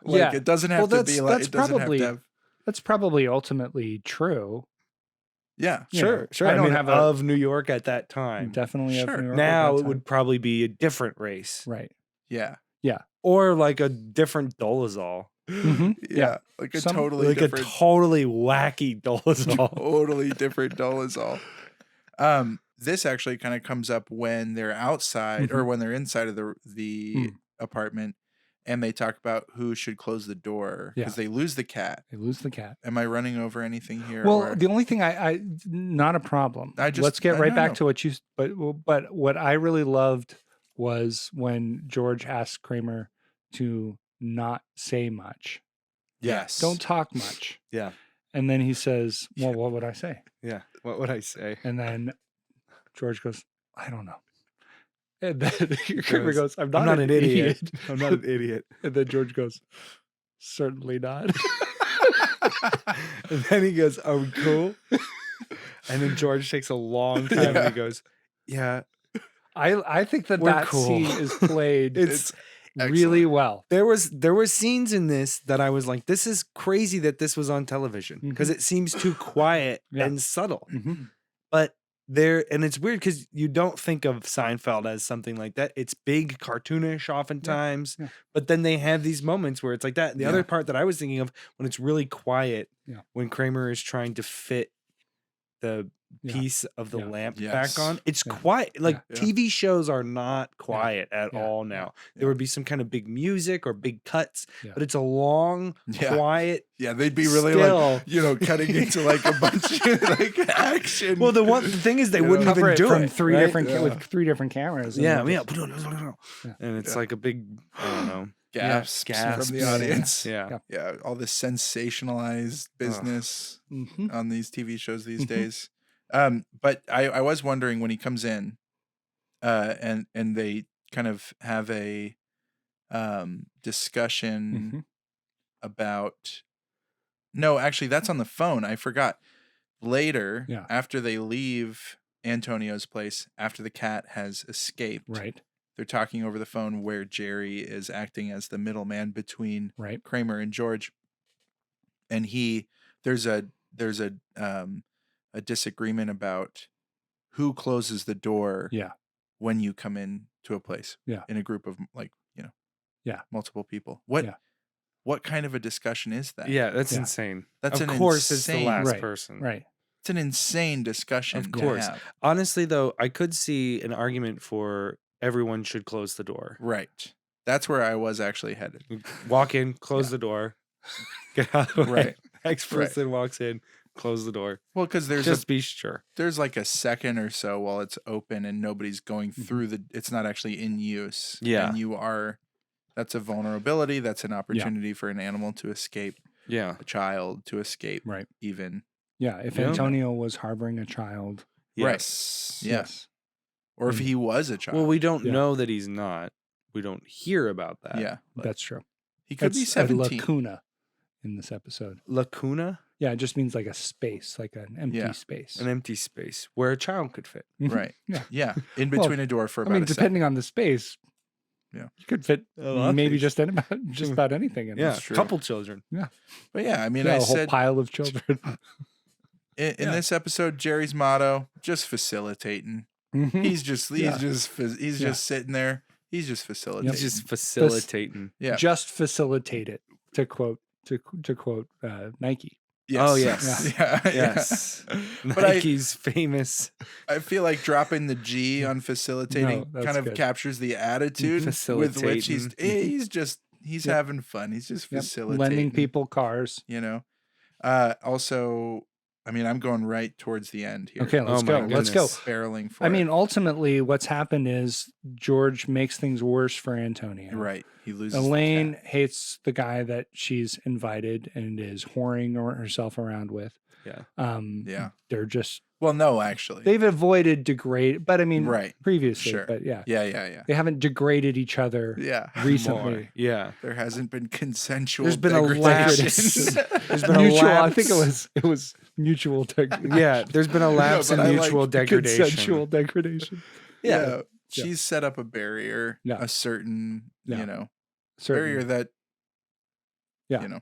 [SPEAKER 2] Like
[SPEAKER 1] Yeah.
[SPEAKER 2] it doesn't have
[SPEAKER 1] Well,
[SPEAKER 2] to be like
[SPEAKER 1] that's
[SPEAKER 2] it doesn't
[SPEAKER 1] probably-
[SPEAKER 2] have to have.
[SPEAKER 1] That's probably ultimately true.
[SPEAKER 2] Yeah.
[SPEAKER 1] You know,
[SPEAKER 3] Sure, sure.
[SPEAKER 1] I
[SPEAKER 3] I
[SPEAKER 1] don't
[SPEAKER 3] mean,
[SPEAKER 1] have a-
[SPEAKER 3] of New York at that time.
[SPEAKER 1] Definitely. of
[SPEAKER 2] Sure.
[SPEAKER 1] New York at
[SPEAKER 3] Now
[SPEAKER 1] that
[SPEAKER 3] it
[SPEAKER 1] time.
[SPEAKER 3] would probably be a different race.
[SPEAKER 1] Right.
[SPEAKER 2] Yeah.
[SPEAKER 3] Or like a different Dolezal.
[SPEAKER 1] Mhm.
[SPEAKER 2] Yeah. Like a
[SPEAKER 1] Some-
[SPEAKER 2] totally
[SPEAKER 3] Like
[SPEAKER 2] different.
[SPEAKER 3] a totally wacky Dolezal.
[SPEAKER 2] Totally different Dolezal. This actually kind of comes up when they're outside or when they're inside of the apartment, and they talk about who should close the door because they lose the cat.
[SPEAKER 1] They lose the cat.
[SPEAKER 2] Am I running over anything here?
[SPEAKER 1] Well,
[SPEAKER 2] or-
[SPEAKER 1] the only thing I not a problem. Let's get right back to what you. But what I really loved was when George asked Kramer to not say much,
[SPEAKER 2] yes,
[SPEAKER 1] don't talk much.
[SPEAKER 3] Yeah.
[SPEAKER 1] And then he says, "Well, what would I say?"
[SPEAKER 3] Yeah. What would I say?
[SPEAKER 1] And then George goes, "I don't know." And then Kramer goes, "I'm not an idiot."
[SPEAKER 3] I'm not an idiot.
[SPEAKER 1] And then George goes, "Certainly not."
[SPEAKER 3] And then he goes, "Are we cool?" And then George takes a long time and he goes, "Yeah,
[SPEAKER 1] I think that
[SPEAKER 3] We're
[SPEAKER 1] that
[SPEAKER 3] cool.
[SPEAKER 1] scene is played
[SPEAKER 3] it's."
[SPEAKER 1] really well.
[SPEAKER 3] There was scenes in this that I was like, "This is crazy that this was on television because it seems too quiet
[SPEAKER 1] Yeah.
[SPEAKER 3] and subtle."
[SPEAKER 1] Mhm.
[SPEAKER 3] But and it's weird because you don't think of Seinfeld as something like that. It's big, cartoonish oftentimes,
[SPEAKER 1] yeah.
[SPEAKER 3] but then they have these moments where it's like that. The
[SPEAKER 2] Yeah.
[SPEAKER 3] other part that I was thinking of when it's really quiet,
[SPEAKER 1] Yeah.
[SPEAKER 3] when Kramer is trying to fit the
[SPEAKER 1] Yeah.
[SPEAKER 3] piece of the
[SPEAKER 1] Yeah.
[SPEAKER 3] lamp
[SPEAKER 2] Yes.
[SPEAKER 3] back on, it's
[SPEAKER 1] Yeah.
[SPEAKER 3] quiet. Like
[SPEAKER 2] Yeah.
[SPEAKER 3] TV shows are not quiet at
[SPEAKER 1] Yeah.
[SPEAKER 3] all now. There
[SPEAKER 2] Yeah.
[SPEAKER 3] would be some kind of big music or big cuts,
[SPEAKER 1] Yeah.
[SPEAKER 3] but it's a long,
[SPEAKER 2] Yeah.
[SPEAKER 3] quiet.
[SPEAKER 2] Yeah, they'd be really
[SPEAKER 3] Still.
[SPEAKER 2] like cutting into like a bunch of like action.
[SPEAKER 3] Well, the thing is, they
[SPEAKER 2] You
[SPEAKER 3] wouldn't
[SPEAKER 2] know,
[SPEAKER 3] even
[SPEAKER 1] Cover it
[SPEAKER 3] do
[SPEAKER 1] from
[SPEAKER 3] it
[SPEAKER 1] three
[SPEAKER 3] right?
[SPEAKER 1] different
[SPEAKER 2] Yeah.
[SPEAKER 1] with 3 different cameras. and
[SPEAKER 3] Yeah,
[SPEAKER 1] they
[SPEAKER 3] yeah.
[SPEAKER 1] just-
[SPEAKER 3] And it's like a big, I don't know.
[SPEAKER 2] gasps
[SPEAKER 3] gasps.
[SPEAKER 2] from the audience.
[SPEAKER 3] Yeah.
[SPEAKER 2] Yeah, all this sensationalized business on these TV shows these days. But I was wondering when he comes in, and they kind of have a discussion about. No, actually, that's on the phone. I forgot. Later, after they leave Antonio's place, after the cat has escaped, they're talking over the phone where Jerry is acting as the middleman between Kramer and George, and there's a disagreement about who closes the door when you come in to a place in a group of multiple people. What kind of a discussion is that?
[SPEAKER 3] Yeah, that's insane.
[SPEAKER 2] That's
[SPEAKER 3] of course it's the last person.
[SPEAKER 1] Right.
[SPEAKER 2] It's an insane discussion.
[SPEAKER 3] Of course.
[SPEAKER 2] To have.
[SPEAKER 3] Honestly, though, I could see an argument for everyone should close the door.
[SPEAKER 2] Right. That's where I was actually headed.
[SPEAKER 3] Walk in, close the door, get out of the way.
[SPEAKER 2] Right.
[SPEAKER 3] Next person walks in, close the door.
[SPEAKER 2] Well, because
[SPEAKER 3] just be sure.
[SPEAKER 2] There's like a second or so while it's open and nobody's going through it's not actually in use.
[SPEAKER 3] Yeah.
[SPEAKER 2] And that's a vulnerability. That's an opportunity for an animal to escape.
[SPEAKER 3] Yeah.
[SPEAKER 2] A child to escape.
[SPEAKER 1] Right.
[SPEAKER 2] Even.
[SPEAKER 1] Yeah. If Antonio was harboring a child.
[SPEAKER 3] Yes.
[SPEAKER 2] Right. Yes. Or if he was a child.
[SPEAKER 3] Well, we don't know that he's not. We don't hear about that.
[SPEAKER 2] Yeah.
[SPEAKER 1] That's true.
[SPEAKER 2] He could be 17.
[SPEAKER 1] A lacuna in this episode.
[SPEAKER 3] Lacuna?
[SPEAKER 1] Yeah, it just means like a space, like an empty space.
[SPEAKER 3] An empty space where a child could fit.
[SPEAKER 2] Right. Yeah. In between a door for about
[SPEAKER 1] depending on the space.
[SPEAKER 2] Yeah.
[SPEAKER 1] You could fit maybe just about anything in
[SPEAKER 3] a couple children.
[SPEAKER 1] Yeah.
[SPEAKER 2] But yeah, I mean,
[SPEAKER 1] a whole pile of children.
[SPEAKER 2] in this episode, Jerry's motto, just facilitating. He's just sitting there. He's just facilitating.
[SPEAKER 3] He's just facilitating.
[SPEAKER 2] Yeah.
[SPEAKER 1] Just facilitate it, to quote Nike.
[SPEAKER 2] Yes.
[SPEAKER 3] Oh yes.
[SPEAKER 2] Yes.
[SPEAKER 3] Nike's famous.
[SPEAKER 2] I feel like dropping the G on facilitating kind of captures the attitude with which he's having fun. He's just facilitating.
[SPEAKER 1] Lending people cars.
[SPEAKER 2] Also, I mean, I'm going right towards the end here.
[SPEAKER 1] Okay, let's go. Let's go.
[SPEAKER 2] Barreling for
[SPEAKER 1] I mean, ultimately, what's happened is George makes things worse for Antonio.
[SPEAKER 2] Right. He loses.
[SPEAKER 1] Elaine hates the guy that she's invited and is whoring herself around with.
[SPEAKER 2] Yeah.
[SPEAKER 1] They're just.
[SPEAKER 2] Well, no, actually.
[SPEAKER 1] They've avoided but I mean, previously.
[SPEAKER 2] Sure.
[SPEAKER 1] But yeah.
[SPEAKER 2] Yeah.
[SPEAKER 1] They haven't degraded each other recently.
[SPEAKER 3] More. Yeah.
[SPEAKER 2] There hasn't been consensual
[SPEAKER 3] There's been a lapse.
[SPEAKER 1] There's been mutual, a lapse. I think it was mutual degradation.
[SPEAKER 3] Yeah, there's been a lapse in mutual degradation.
[SPEAKER 1] Consensual degradation.
[SPEAKER 2] Yeah. She's set up a barrier, a certain, barrier that,
[SPEAKER 1] No,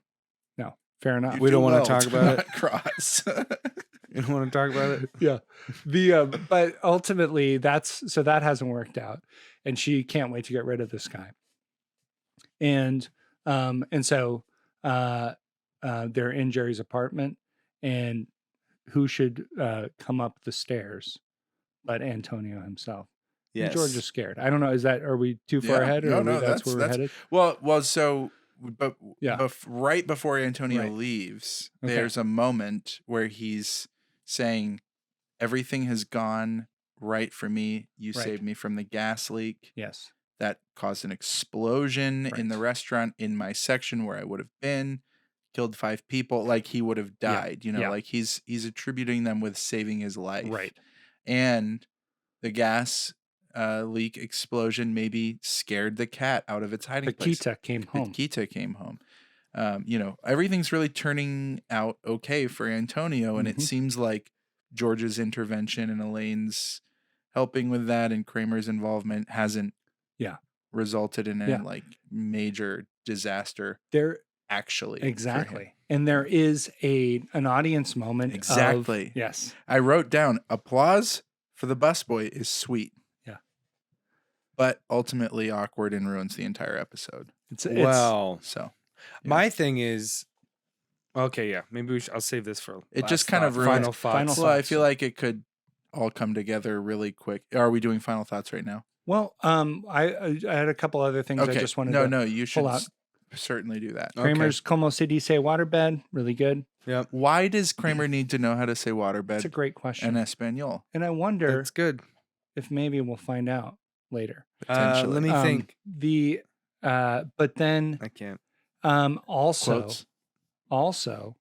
[SPEAKER 1] fair enough.
[SPEAKER 3] We don't want to talk about it.
[SPEAKER 2] Cross.
[SPEAKER 3] You don't want to talk about it?
[SPEAKER 1] Yeah. But ultimately that hasn't worked out and she can't wait to get rid of this guy. And so they're in Jerry's apartment and who should come up the stairs but Antonio himself.
[SPEAKER 3] Yes.
[SPEAKER 1] And George is scared. I don't know. Are we too far ahead or that's where we're headed?
[SPEAKER 2] Well, so right before Antonio leaves, there's a moment where he's saying, everything has gone right for me. You saved me from the gas leak.
[SPEAKER 1] Yes.
[SPEAKER 2] That caused an explosion in the restaurant in my section where I would have been, killed 5 people. Like he would have died, like he's attributing them with saving his life.
[SPEAKER 1] Right.
[SPEAKER 2] And the gas leak explosion maybe scared the cat out of its hiding place.
[SPEAKER 1] Kita came home.
[SPEAKER 2] Everything's really turning out okay for Antonio, and it seems like George's intervention and Elaine's helping with that and Kramer's involvement hasn't resulted in any major disaster.
[SPEAKER 1] Exactly. And there is an audience moment.
[SPEAKER 2] Exactly.
[SPEAKER 1] Yes.
[SPEAKER 2] I wrote down applause for the busboy is sweet.
[SPEAKER 1] Yeah.
[SPEAKER 2] But ultimately awkward and ruins the entire episode.
[SPEAKER 3] My thing is, maybe I'll save this for
[SPEAKER 2] it. Just kind of ruins
[SPEAKER 3] final thoughts.
[SPEAKER 2] Well, I feel like it could all come together really quick. Are we doing final thoughts right now?
[SPEAKER 1] Well, I had a couple other things I just wanted to
[SPEAKER 2] you should
[SPEAKER 1] pull out.
[SPEAKER 2] Certainly do that.
[SPEAKER 1] Kramer's Como se dice waterbed, really good.
[SPEAKER 3] Yep.
[SPEAKER 2] Why does Kramer need to know how to say waterbed?
[SPEAKER 1] That's a great question.
[SPEAKER 2] In Espanol.
[SPEAKER 1] And I wonder
[SPEAKER 3] That's good.
[SPEAKER 1] if maybe we'll find out later.
[SPEAKER 3] Let me think.
[SPEAKER 1] But then
[SPEAKER 3] I can't.
[SPEAKER 1] also,
[SPEAKER 2] Quotes.
[SPEAKER 1] also,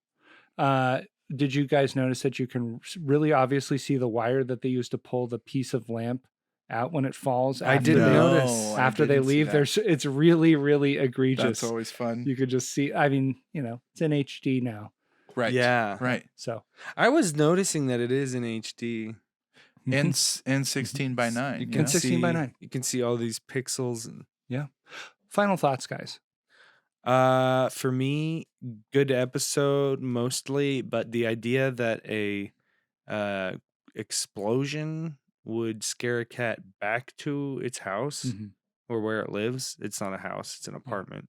[SPEAKER 1] did you guys notice that you can really obviously see the wire that they use to pull the piece of lamp out when it falls?
[SPEAKER 3] I
[SPEAKER 1] after
[SPEAKER 3] didn't
[SPEAKER 1] they-
[SPEAKER 3] notice.
[SPEAKER 2] I
[SPEAKER 1] After they
[SPEAKER 2] didn't see
[SPEAKER 1] leave,
[SPEAKER 2] that.
[SPEAKER 1] it's really, really egregious.
[SPEAKER 2] That's always fun.
[SPEAKER 1] You could just see. I mean, it's in HD now,
[SPEAKER 2] Right.
[SPEAKER 3] Yeah.
[SPEAKER 2] Right.
[SPEAKER 1] so
[SPEAKER 3] I was noticing that it is in HD.
[SPEAKER 2] And 16 by 9.
[SPEAKER 3] You
[SPEAKER 2] you
[SPEAKER 3] can
[SPEAKER 2] know?
[SPEAKER 1] 16 by 9.
[SPEAKER 3] You can see all these pixels. And
[SPEAKER 1] final thoughts, guys.
[SPEAKER 3] for me, good episode mostly, but the idea that a explosion would scare a cat back to its house
[SPEAKER 1] Mhm.
[SPEAKER 3] or where it lives. It's not a house; it's an apartment.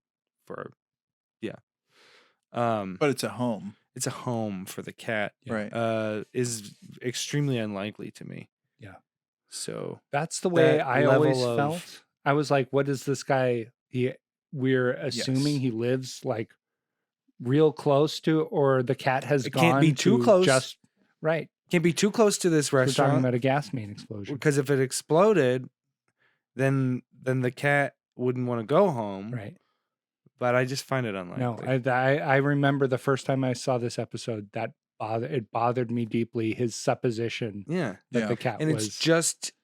[SPEAKER 2] But it's a home.
[SPEAKER 3] It's a home for the cat.
[SPEAKER 1] Yeah.
[SPEAKER 2] Right.
[SPEAKER 3] Is extremely unlikely to me.
[SPEAKER 1] Yeah.
[SPEAKER 3] So
[SPEAKER 1] That's the way
[SPEAKER 3] That
[SPEAKER 1] I
[SPEAKER 3] level
[SPEAKER 1] always
[SPEAKER 3] of-
[SPEAKER 1] felt. I was like, what is this guy? We're assuming
[SPEAKER 2] Yes.
[SPEAKER 1] he lives like real close to, or the cat has
[SPEAKER 3] It
[SPEAKER 1] gone
[SPEAKER 3] can't be too
[SPEAKER 1] to
[SPEAKER 3] close.
[SPEAKER 1] Just right.
[SPEAKER 3] can't be too close to this
[SPEAKER 1] We're talking
[SPEAKER 3] restaurant
[SPEAKER 1] about a gas main explosion.
[SPEAKER 3] because if it exploded, then the cat wouldn't want to go home.
[SPEAKER 1] Right.
[SPEAKER 3] But I just find it unlikely.
[SPEAKER 1] No, I remember the first time I saw this episode that it bothered me deeply. His supposition
[SPEAKER 3] yeah.
[SPEAKER 1] that
[SPEAKER 2] Yeah.
[SPEAKER 1] the cat
[SPEAKER 3] And
[SPEAKER 1] was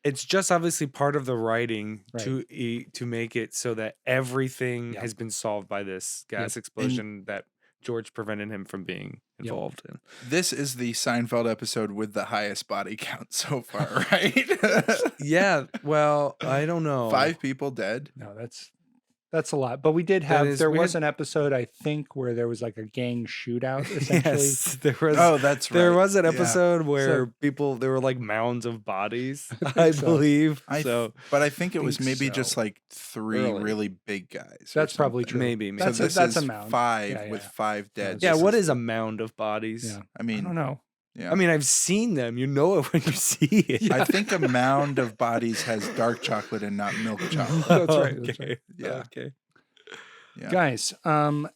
[SPEAKER 3] it's just obviously part of the writing
[SPEAKER 1] Right.
[SPEAKER 3] to make it so that everything
[SPEAKER 1] Yeah.
[SPEAKER 3] has been solved by this gas explosion that George prevented him from being
[SPEAKER 1] Yep.
[SPEAKER 3] involved in.
[SPEAKER 2] This is the Seinfeld episode with the highest body count so far, right?
[SPEAKER 3] Yeah, well, I don't know.
[SPEAKER 2] 5 people dead.
[SPEAKER 1] No, that's a lot. But we did have
[SPEAKER 3] is-
[SPEAKER 1] there
[SPEAKER 3] we
[SPEAKER 1] was
[SPEAKER 3] had-
[SPEAKER 1] an episode I think where there was like a gang shootout essentially.
[SPEAKER 3] Yes, there was.
[SPEAKER 2] Oh, that's right.
[SPEAKER 3] There was an
[SPEAKER 2] Yeah.
[SPEAKER 3] episode where
[SPEAKER 1] So-
[SPEAKER 3] there were like mounds of bodies,
[SPEAKER 1] think
[SPEAKER 3] I
[SPEAKER 1] so.
[SPEAKER 3] believe.
[SPEAKER 2] But I think it was
[SPEAKER 1] think
[SPEAKER 2] maybe
[SPEAKER 1] so.
[SPEAKER 2] just like 3
[SPEAKER 3] Early.
[SPEAKER 2] really big guys. or
[SPEAKER 1] That's probably
[SPEAKER 2] something.
[SPEAKER 1] true.
[SPEAKER 3] Maybe.
[SPEAKER 2] So
[SPEAKER 1] That's
[SPEAKER 2] this
[SPEAKER 1] that's
[SPEAKER 2] is
[SPEAKER 1] a mound.
[SPEAKER 2] 5
[SPEAKER 1] Yeah,
[SPEAKER 2] with
[SPEAKER 1] yeah.
[SPEAKER 2] 5 dead.
[SPEAKER 3] Yeah,
[SPEAKER 2] This
[SPEAKER 3] what is a mound of bodies?
[SPEAKER 1] Yeah.
[SPEAKER 2] I
[SPEAKER 1] I
[SPEAKER 2] mean,
[SPEAKER 1] don't know.
[SPEAKER 2] yeah.
[SPEAKER 3] I mean, I've seen them. You know it when you see it.
[SPEAKER 2] I think a mound of bodies has dark chocolate and not milk chocolate.
[SPEAKER 1] That's right, that's
[SPEAKER 3] Okay.
[SPEAKER 2] Yeah.
[SPEAKER 3] Okay.
[SPEAKER 2] Yeah.
[SPEAKER 1] Guys,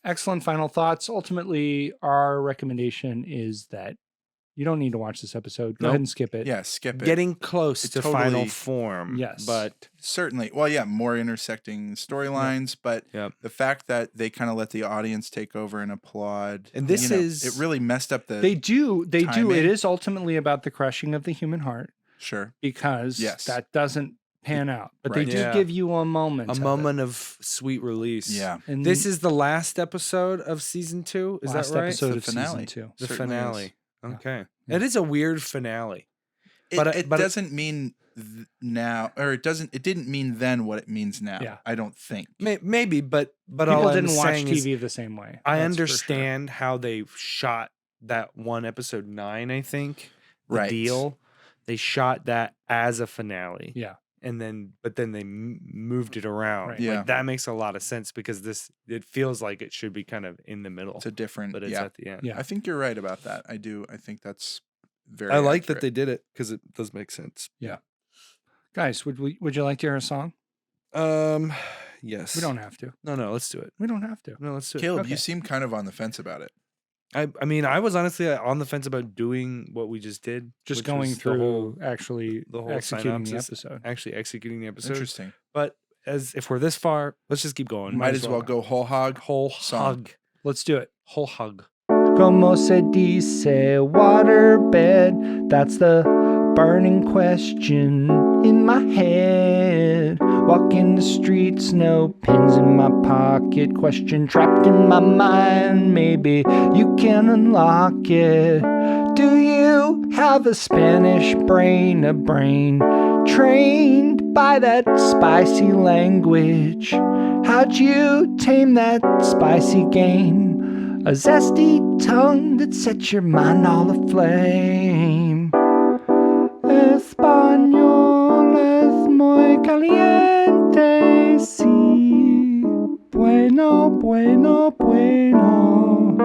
[SPEAKER 1] excellent final thoughts. Ultimately, our recommendation is that you don't need to watch this episode. Go
[SPEAKER 3] Nope.
[SPEAKER 1] ahead and skip it.
[SPEAKER 2] Yeah, skip it.
[SPEAKER 3] Getting close
[SPEAKER 2] It
[SPEAKER 3] to final
[SPEAKER 2] totally-
[SPEAKER 3] form.
[SPEAKER 1] Yes.
[SPEAKER 3] But
[SPEAKER 2] Certainly. Well, yeah, more intersecting storylines, but
[SPEAKER 3] Yep.
[SPEAKER 2] the fact that they kind of let the audience take over and applaud.
[SPEAKER 3] And this is-
[SPEAKER 2] it really messed up the
[SPEAKER 1] They do. They do. It
[SPEAKER 2] timing.
[SPEAKER 1] is ultimately about the crushing of the human heart
[SPEAKER 2] sure.
[SPEAKER 1] because
[SPEAKER 2] Yes.
[SPEAKER 1] that doesn't pan out. But
[SPEAKER 2] Right.
[SPEAKER 1] they do
[SPEAKER 3] Yeah.
[SPEAKER 1] give you a moment.
[SPEAKER 3] a
[SPEAKER 1] of it.
[SPEAKER 3] moment of sweet release.
[SPEAKER 2] Yeah.
[SPEAKER 1] And
[SPEAKER 3] This is the last episode of season 2. Is
[SPEAKER 1] last
[SPEAKER 3] that right?
[SPEAKER 1] episode
[SPEAKER 2] The
[SPEAKER 1] of
[SPEAKER 2] finale.
[SPEAKER 1] season 2.
[SPEAKER 3] The
[SPEAKER 2] Certainly is.
[SPEAKER 3] finale.
[SPEAKER 1] Yeah.
[SPEAKER 3] Okay.
[SPEAKER 1] Yeah.
[SPEAKER 3] It is a weird finale.
[SPEAKER 2] It,
[SPEAKER 3] But,
[SPEAKER 2] it
[SPEAKER 3] but-
[SPEAKER 2] doesn't mean now, or it didn't mean then what it means now.
[SPEAKER 1] Yeah.
[SPEAKER 2] I don't think.
[SPEAKER 3] Maybe, but all
[SPEAKER 1] People
[SPEAKER 3] I'm
[SPEAKER 1] didn't watch
[SPEAKER 3] saying is
[SPEAKER 1] TV the same way.
[SPEAKER 3] I
[SPEAKER 1] That's for sure.
[SPEAKER 3] understand how they shot that one episode 9, I think. The
[SPEAKER 2] Right.
[SPEAKER 3] deal. They shot that as a finale.
[SPEAKER 1] Yeah.
[SPEAKER 3] And then they moved it around.
[SPEAKER 1] Right.
[SPEAKER 2] Yeah.
[SPEAKER 3] Like, that makes a lot of sense because it feels like it should be kind of in the middle,
[SPEAKER 2] It's a different.
[SPEAKER 3] but it's
[SPEAKER 2] yeah.
[SPEAKER 3] at the end.
[SPEAKER 1] Yeah.
[SPEAKER 2] I think you're right about that. I do. I think that's very.
[SPEAKER 3] I like that
[SPEAKER 2] accurate.
[SPEAKER 3] they did it because it does make sense.
[SPEAKER 1] Guys, would you like to hear a song?
[SPEAKER 3] Yes.
[SPEAKER 1] We don't have to.
[SPEAKER 3] No, let's do it.
[SPEAKER 1] We don't have to.
[SPEAKER 3] No, let's do it.
[SPEAKER 2] Caleb,
[SPEAKER 1] Okay.
[SPEAKER 2] you seem kind of on the fence about it.
[SPEAKER 3] I mean, I was honestly on the fence about doing what we just did.
[SPEAKER 1] Just
[SPEAKER 3] which
[SPEAKER 1] going
[SPEAKER 3] was the
[SPEAKER 1] through
[SPEAKER 3] whole-
[SPEAKER 1] actually
[SPEAKER 3] the whole
[SPEAKER 1] executing the
[SPEAKER 3] synopsis.
[SPEAKER 1] episode.
[SPEAKER 3] actually executing the episode.
[SPEAKER 2] Interesting.
[SPEAKER 3] But if we're this far, let's just keep going.
[SPEAKER 2] Might as well go whole hog.
[SPEAKER 3] whole
[SPEAKER 2] song.
[SPEAKER 3] hug.
[SPEAKER 1] Let's do it.
[SPEAKER 3] Whole hug.
[SPEAKER 1] Como se dice waterbed? That's the burning question in my head. Walking the streets, no pins in my pocket. Question trapped in my mind. Maybe you can unlock it. Do you have a Spanish brain? A brain trained by that spicy language? How'd you tame that spicy game? A zesty tongue that sets your mind all aflame. Español es muy caliente, sí. Bueno, bueno, bueno.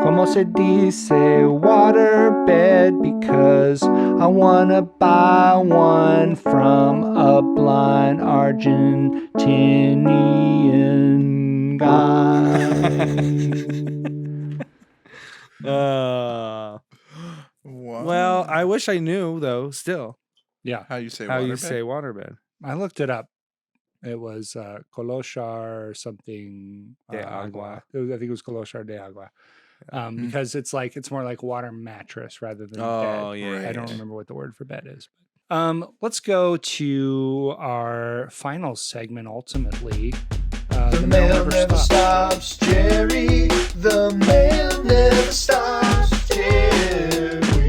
[SPEAKER 1] Como se dice waterbed? Because I wanna buy one from a blind Argentinian guy.
[SPEAKER 3] Well, I wish I knew though. Still,
[SPEAKER 1] Yeah,
[SPEAKER 2] How you say
[SPEAKER 3] how you
[SPEAKER 2] waterbed?
[SPEAKER 3] say waterbed?
[SPEAKER 1] I looked it up It was Koloshar or something.
[SPEAKER 3] De agua.
[SPEAKER 1] I think it was Koloshar de agua. Because it's more like water mattress rather than
[SPEAKER 3] Oh,
[SPEAKER 1] bed.
[SPEAKER 3] yeah.
[SPEAKER 1] I don't
[SPEAKER 3] yeah.
[SPEAKER 1] remember what the word for bed is. Let's go to our final segment. Ultimately,
[SPEAKER 4] The mail never stops, Jerry. The mail never stops,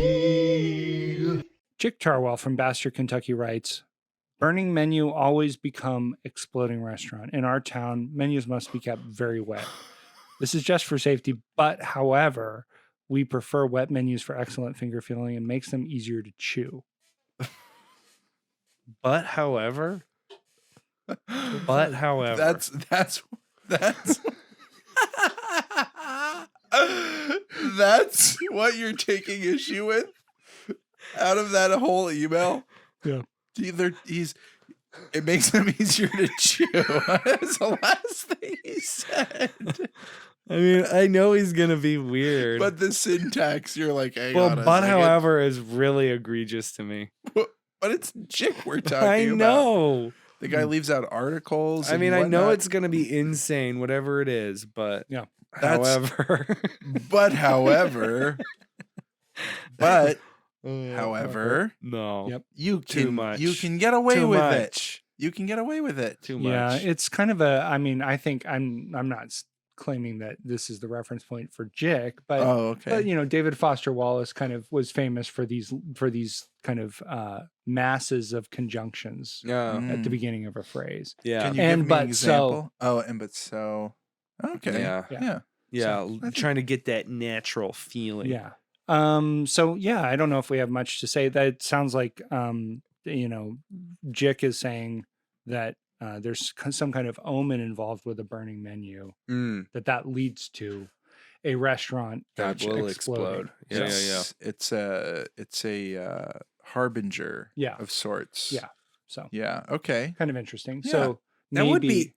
[SPEAKER 4] Jerry.
[SPEAKER 1] Chick Tarwell from Baxter, Kentucky writes, burning menu always become exploding restaurant. In our town, menus must be kept very wet. This is just for safety, but however, we prefer wet menus for excellent finger feeling and makes them easier to chew.
[SPEAKER 3] But however,
[SPEAKER 2] That's that's what you're taking issue with out of that whole email.
[SPEAKER 1] Yeah.
[SPEAKER 2] It makes them easier to chew. That's the last thing he said.
[SPEAKER 3] I mean, I know he's gonna be weird.
[SPEAKER 2] But the syntax, you're like, hang
[SPEAKER 3] well,
[SPEAKER 2] on a
[SPEAKER 3] but
[SPEAKER 2] second.
[SPEAKER 3] however is really egregious to me.
[SPEAKER 2] But it's Jick we're talking
[SPEAKER 3] I
[SPEAKER 2] about.
[SPEAKER 3] know.
[SPEAKER 2] The guy leaves out articles.
[SPEAKER 3] I mean,
[SPEAKER 2] and
[SPEAKER 3] I know
[SPEAKER 2] whatnot.
[SPEAKER 3] it's gonna be insane, whatever it is, but
[SPEAKER 1] Yeah.
[SPEAKER 3] however,
[SPEAKER 2] However,
[SPEAKER 3] no,
[SPEAKER 1] Yep.
[SPEAKER 2] you
[SPEAKER 3] Too
[SPEAKER 2] can
[SPEAKER 3] much.
[SPEAKER 2] you can get away
[SPEAKER 3] Too
[SPEAKER 2] with
[SPEAKER 3] much.
[SPEAKER 2] it. You can get away with it.
[SPEAKER 3] Too
[SPEAKER 1] Yeah,
[SPEAKER 3] much.
[SPEAKER 1] it's kind of I think I'm not claiming that this is the reference point for Jick, but
[SPEAKER 2] Oh, okay.
[SPEAKER 1] but David Foster Wallace kind of was famous for these kind of masses of conjunctions
[SPEAKER 3] Yeah,
[SPEAKER 1] at the
[SPEAKER 2] Mm.
[SPEAKER 1] beginning of a phrase.
[SPEAKER 3] yeah,
[SPEAKER 2] Can you
[SPEAKER 1] And
[SPEAKER 2] give me an
[SPEAKER 1] but so-
[SPEAKER 2] example? Oh, and but so. Okay.
[SPEAKER 3] yeah,
[SPEAKER 1] Yeah.
[SPEAKER 3] yeah.
[SPEAKER 2] I think-
[SPEAKER 3] Trying to get that natural feeling.
[SPEAKER 1] Yeah. So yeah, I don't know if we have much to say. That sounds like Jick is saying that there's some kind of omen involved with a burning menu
[SPEAKER 3] Mm,
[SPEAKER 1] that leads to a restaurant
[SPEAKER 3] that will
[SPEAKER 1] exploding.
[SPEAKER 3] explode. Yeah,
[SPEAKER 2] It's a harbinger
[SPEAKER 1] Yeah.
[SPEAKER 2] of sorts.
[SPEAKER 1] Yeah. So
[SPEAKER 2] Yeah. Okay.
[SPEAKER 1] kind of interesting.
[SPEAKER 2] Yeah.
[SPEAKER 1] So
[SPEAKER 3] That would
[SPEAKER 1] maybe-
[SPEAKER 3] be.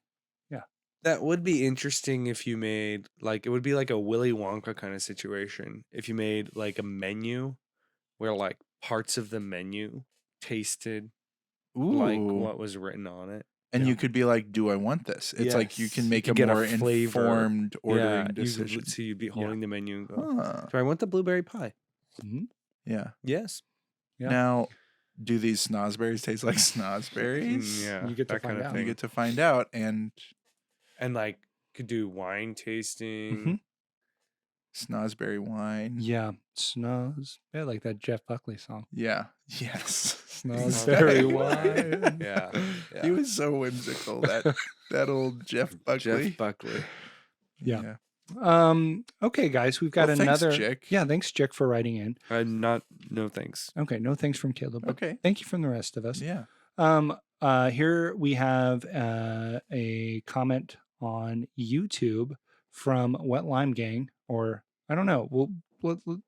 [SPEAKER 3] That would be interesting if you made it would be like a Willy Wonka kind of situation. If you made like a menu where like parts of the menu tasted like
[SPEAKER 2] Ooh.
[SPEAKER 3] what was written on it.
[SPEAKER 2] And
[SPEAKER 1] Yeah.
[SPEAKER 2] you could be like, "Do I want this?" It's like you
[SPEAKER 3] Yes.
[SPEAKER 2] can make
[SPEAKER 3] You
[SPEAKER 2] a
[SPEAKER 3] could get a
[SPEAKER 2] more
[SPEAKER 3] flavor.
[SPEAKER 2] informed ordering
[SPEAKER 3] You
[SPEAKER 2] decision.
[SPEAKER 3] could see you'd be holding the menu and go,
[SPEAKER 2] Huh.
[SPEAKER 3] "Do I want the blueberry pie?"
[SPEAKER 1] Mhm.
[SPEAKER 2] Yeah.
[SPEAKER 3] Yes.
[SPEAKER 1] Yeah.
[SPEAKER 2] Now, do these snozberries taste like snozberries?
[SPEAKER 3] Mm, yeah.
[SPEAKER 1] You get to
[SPEAKER 3] that kind
[SPEAKER 1] find
[SPEAKER 3] of
[SPEAKER 1] out.
[SPEAKER 2] You
[SPEAKER 3] thing.
[SPEAKER 2] get to find out, and
[SPEAKER 3] And like could do wine tasting.
[SPEAKER 1] Mhm.
[SPEAKER 2] snozberry wine.
[SPEAKER 1] Yeah, Snows. Yeah, like that Jeff Buckley song.
[SPEAKER 2] Yeah. Yes.
[SPEAKER 1] Snozberry
[SPEAKER 3] Snozberry.
[SPEAKER 1] wine.
[SPEAKER 3] Yeah.
[SPEAKER 2] He
[SPEAKER 3] Yeah.
[SPEAKER 2] was so whimsical. That old Jeff Buckley.
[SPEAKER 3] Jeff Buckley.
[SPEAKER 1] Yeah. Okay, guys, we've got
[SPEAKER 2] Well, thanks,
[SPEAKER 1] another.
[SPEAKER 2] Jick.
[SPEAKER 1] Yeah, thanks, Jick, for writing in.
[SPEAKER 3] No thanks.
[SPEAKER 1] Okay, no thanks from Caleb. But
[SPEAKER 2] Okay.
[SPEAKER 1] thank you from the rest of us.
[SPEAKER 2] Yeah.
[SPEAKER 1] Here we have a comment on YouTube from Wet Lime Gang, or I don't know.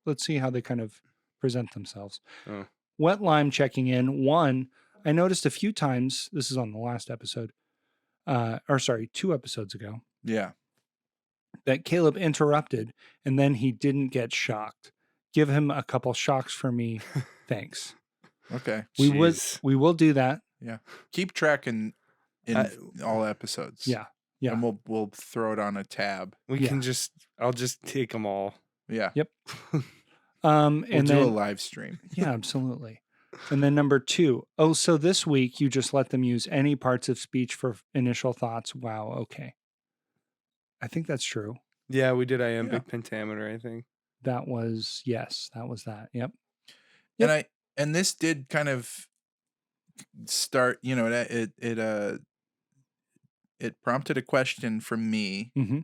[SPEAKER 1] Let's see how they kind of present themselves.
[SPEAKER 3] Oh.
[SPEAKER 1] Wet Lime checking in. One, I noticed a few times. This is on the last episode, 2 episodes ago,
[SPEAKER 2] Yeah.
[SPEAKER 1] that Caleb interrupted and then he didn't get shocked. Give him a couple shocks for me, thanks.
[SPEAKER 2] Okay.
[SPEAKER 1] We
[SPEAKER 3] Jeez.
[SPEAKER 1] will do that.
[SPEAKER 2] Keep track in all episodes.
[SPEAKER 1] Yeah. Yeah.
[SPEAKER 2] And we'll throw it on a tab.
[SPEAKER 3] We
[SPEAKER 1] Yeah.
[SPEAKER 3] can I'll just take them all.
[SPEAKER 2] Yeah.
[SPEAKER 1] Yep.
[SPEAKER 2] We'll
[SPEAKER 1] And
[SPEAKER 2] do a
[SPEAKER 1] then
[SPEAKER 2] live stream.
[SPEAKER 1] yeah, absolutely. And then number 2, so this week you just let them use any parts of speech for initial thoughts. Wow. Okay. I think that's true.
[SPEAKER 3] Yeah, we did iambic pentameter, I think.
[SPEAKER 1] That was that. Yep.
[SPEAKER 2] And this did kind of start, it prompted a question from me,
[SPEAKER 1] Mhm.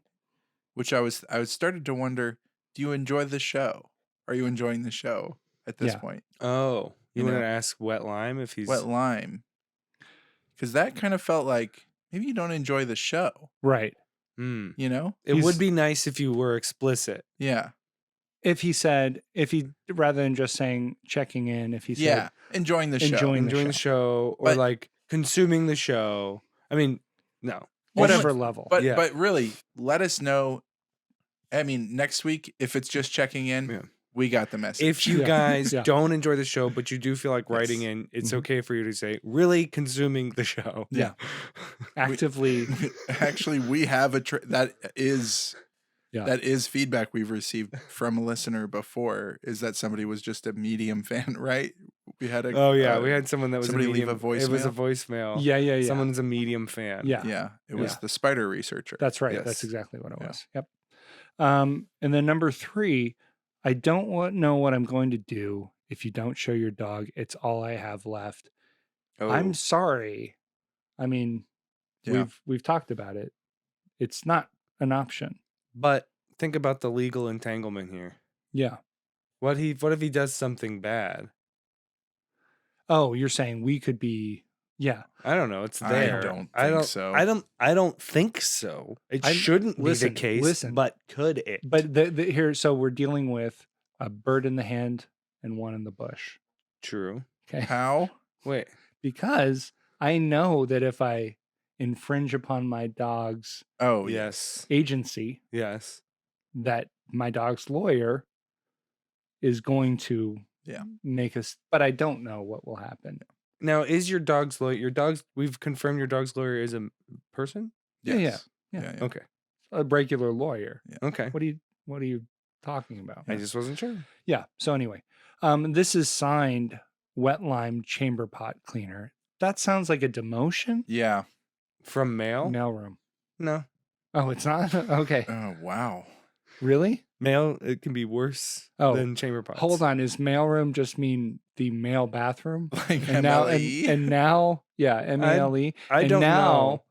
[SPEAKER 2] which I was started to wonder, do you enjoy the show? Are you enjoying the show at this
[SPEAKER 1] Yeah.
[SPEAKER 2] point?
[SPEAKER 3] Oh, you
[SPEAKER 2] You
[SPEAKER 3] want
[SPEAKER 2] know.
[SPEAKER 3] to ask Wet Lime if he's
[SPEAKER 2] Wet Lime. Because that kind of felt like maybe you don't enjoy the show,
[SPEAKER 1] Right.
[SPEAKER 3] Hmm.
[SPEAKER 2] you know?
[SPEAKER 3] It
[SPEAKER 1] He's-
[SPEAKER 3] would be nice if you were explicit.
[SPEAKER 2] Yeah.
[SPEAKER 1] If he rather than just saying checking in, if he said
[SPEAKER 2] Yeah. Enjoying the show.
[SPEAKER 1] enjoying the
[SPEAKER 3] Enjoying the show or
[SPEAKER 2] But-
[SPEAKER 3] like consuming the show. I mean, no.
[SPEAKER 1] whatever level.
[SPEAKER 2] But
[SPEAKER 3] Yeah.
[SPEAKER 2] but really, let us know. I mean, next week, if it's just checking in,
[SPEAKER 3] Yeah.
[SPEAKER 2] We got the message.
[SPEAKER 3] If you
[SPEAKER 1] Yeah.
[SPEAKER 3] guys
[SPEAKER 1] Yeah.
[SPEAKER 3] don't enjoy the show, but you do feel like writing
[SPEAKER 2] Yes.
[SPEAKER 3] in, it's
[SPEAKER 1] Mhm.
[SPEAKER 3] okay for you to say, really consuming the show.
[SPEAKER 1] Yeah. Actively.
[SPEAKER 2] Actually, we have that is feedback we've received from a listener before. Is that somebody was just a medium fan, right? We had a
[SPEAKER 3] Oh yeah, we had someone that was a
[SPEAKER 2] somebody leave
[SPEAKER 3] medium.
[SPEAKER 2] a
[SPEAKER 3] It was a
[SPEAKER 2] voicemail?
[SPEAKER 3] voicemail.
[SPEAKER 1] Yeah.
[SPEAKER 3] Someone's a medium fan.
[SPEAKER 1] Yeah.
[SPEAKER 2] yeah. It was
[SPEAKER 1] Yeah.
[SPEAKER 2] the spider researcher.
[SPEAKER 1] That's right.
[SPEAKER 2] Yes.
[SPEAKER 1] That's exactly what it
[SPEAKER 2] Yeah.
[SPEAKER 1] was. Yep. And then number 3, I don't know what I'm going to do if you don't show your dog. It's all I have left.
[SPEAKER 2] Oh,
[SPEAKER 1] I'm sorry. I mean,
[SPEAKER 2] Yeah.
[SPEAKER 1] we've talked about it. It's not an option.
[SPEAKER 3] But think about the legal entanglement here.
[SPEAKER 1] Yeah.
[SPEAKER 3] What if he does something bad?
[SPEAKER 1] Oh, you're saying we could be. Yeah.
[SPEAKER 3] I don't know. It's
[SPEAKER 2] I
[SPEAKER 3] there.
[SPEAKER 2] don't think so.
[SPEAKER 3] I don't think so. It
[SPEAKER 1] I-
[SPEAKER 3] shouldn't
[SPEAKER 1] listen,
[SPEAKER 3] be the case.
[SPEAKER 1] listen.
[SPEAKER 3] But could it?
[SPEAKER 1] But here, so we're dealing with a bird in the hand and one in the bush.
[SPEAKER 3] True.
[SPEAKER 1] Okay.
[SPEAKER 2] How?
[SPEAKER 3] Wait.
[SPEAKER 1] Because I know that if I infringe upon my dog's
[SPEAKER 2] Oh,
[SPEAKER 3] Yes.
[SPEAKER 1] agency,
[SPEAKER 3] Yes.
[SPEAKER 1] that my dog's lawyer is going to
[SPEAKER 2] Yeah.
[SPEAKER 1] make us, but I don't know what will happen.
[SPEAKER 3] Now, is your dog's lawyer? We've confirmed your dog's lawyer is a person.
[SPEAKER 2] Yes.
[SPEAKER 1] Yeah.
[SPEAKER 3] Okay.
[SPEAKER 1] A regular lawyer.
[SPEAKER 3] Okay.
[SPEAKER 1] What are you talking about?
[SPEAKER 3] I just wasn't sure.
[SPEAKER 1] Yeah. So anyway, this is signed wet lime chamber pot cleaner. That sounds like a demotion.
[SPEAKER 2] Yeah.
[SPEAKER 3] From mail?
[SPEAKER 1] Mailroom.
[SPEAKER 3] No.
[SPEAKER 1] Oh, it's not? Okay.
[SPEAKER 2] Oh, wow.
[SPEAKER 1] Really?
[SPEAKER 3] Mail. It can be worse
[SPEAKER 1] Oh,
[SPEAKER 3] than chamber pots.
[SPEAKER 1] Hold on. Is mailroom just mean the male bathroom?
[SPEAKER 2] Like
[SPEAKER 1] And now,
[SPEAKER 2] MLE?
[SPEAKER 1] and now, yeah, MALE.
[SPEAKER 3] I
[SPEAKER 1] and
[SPEAKER 3] don't
[SPEAKER 1] now
[SPEAKER 3] know.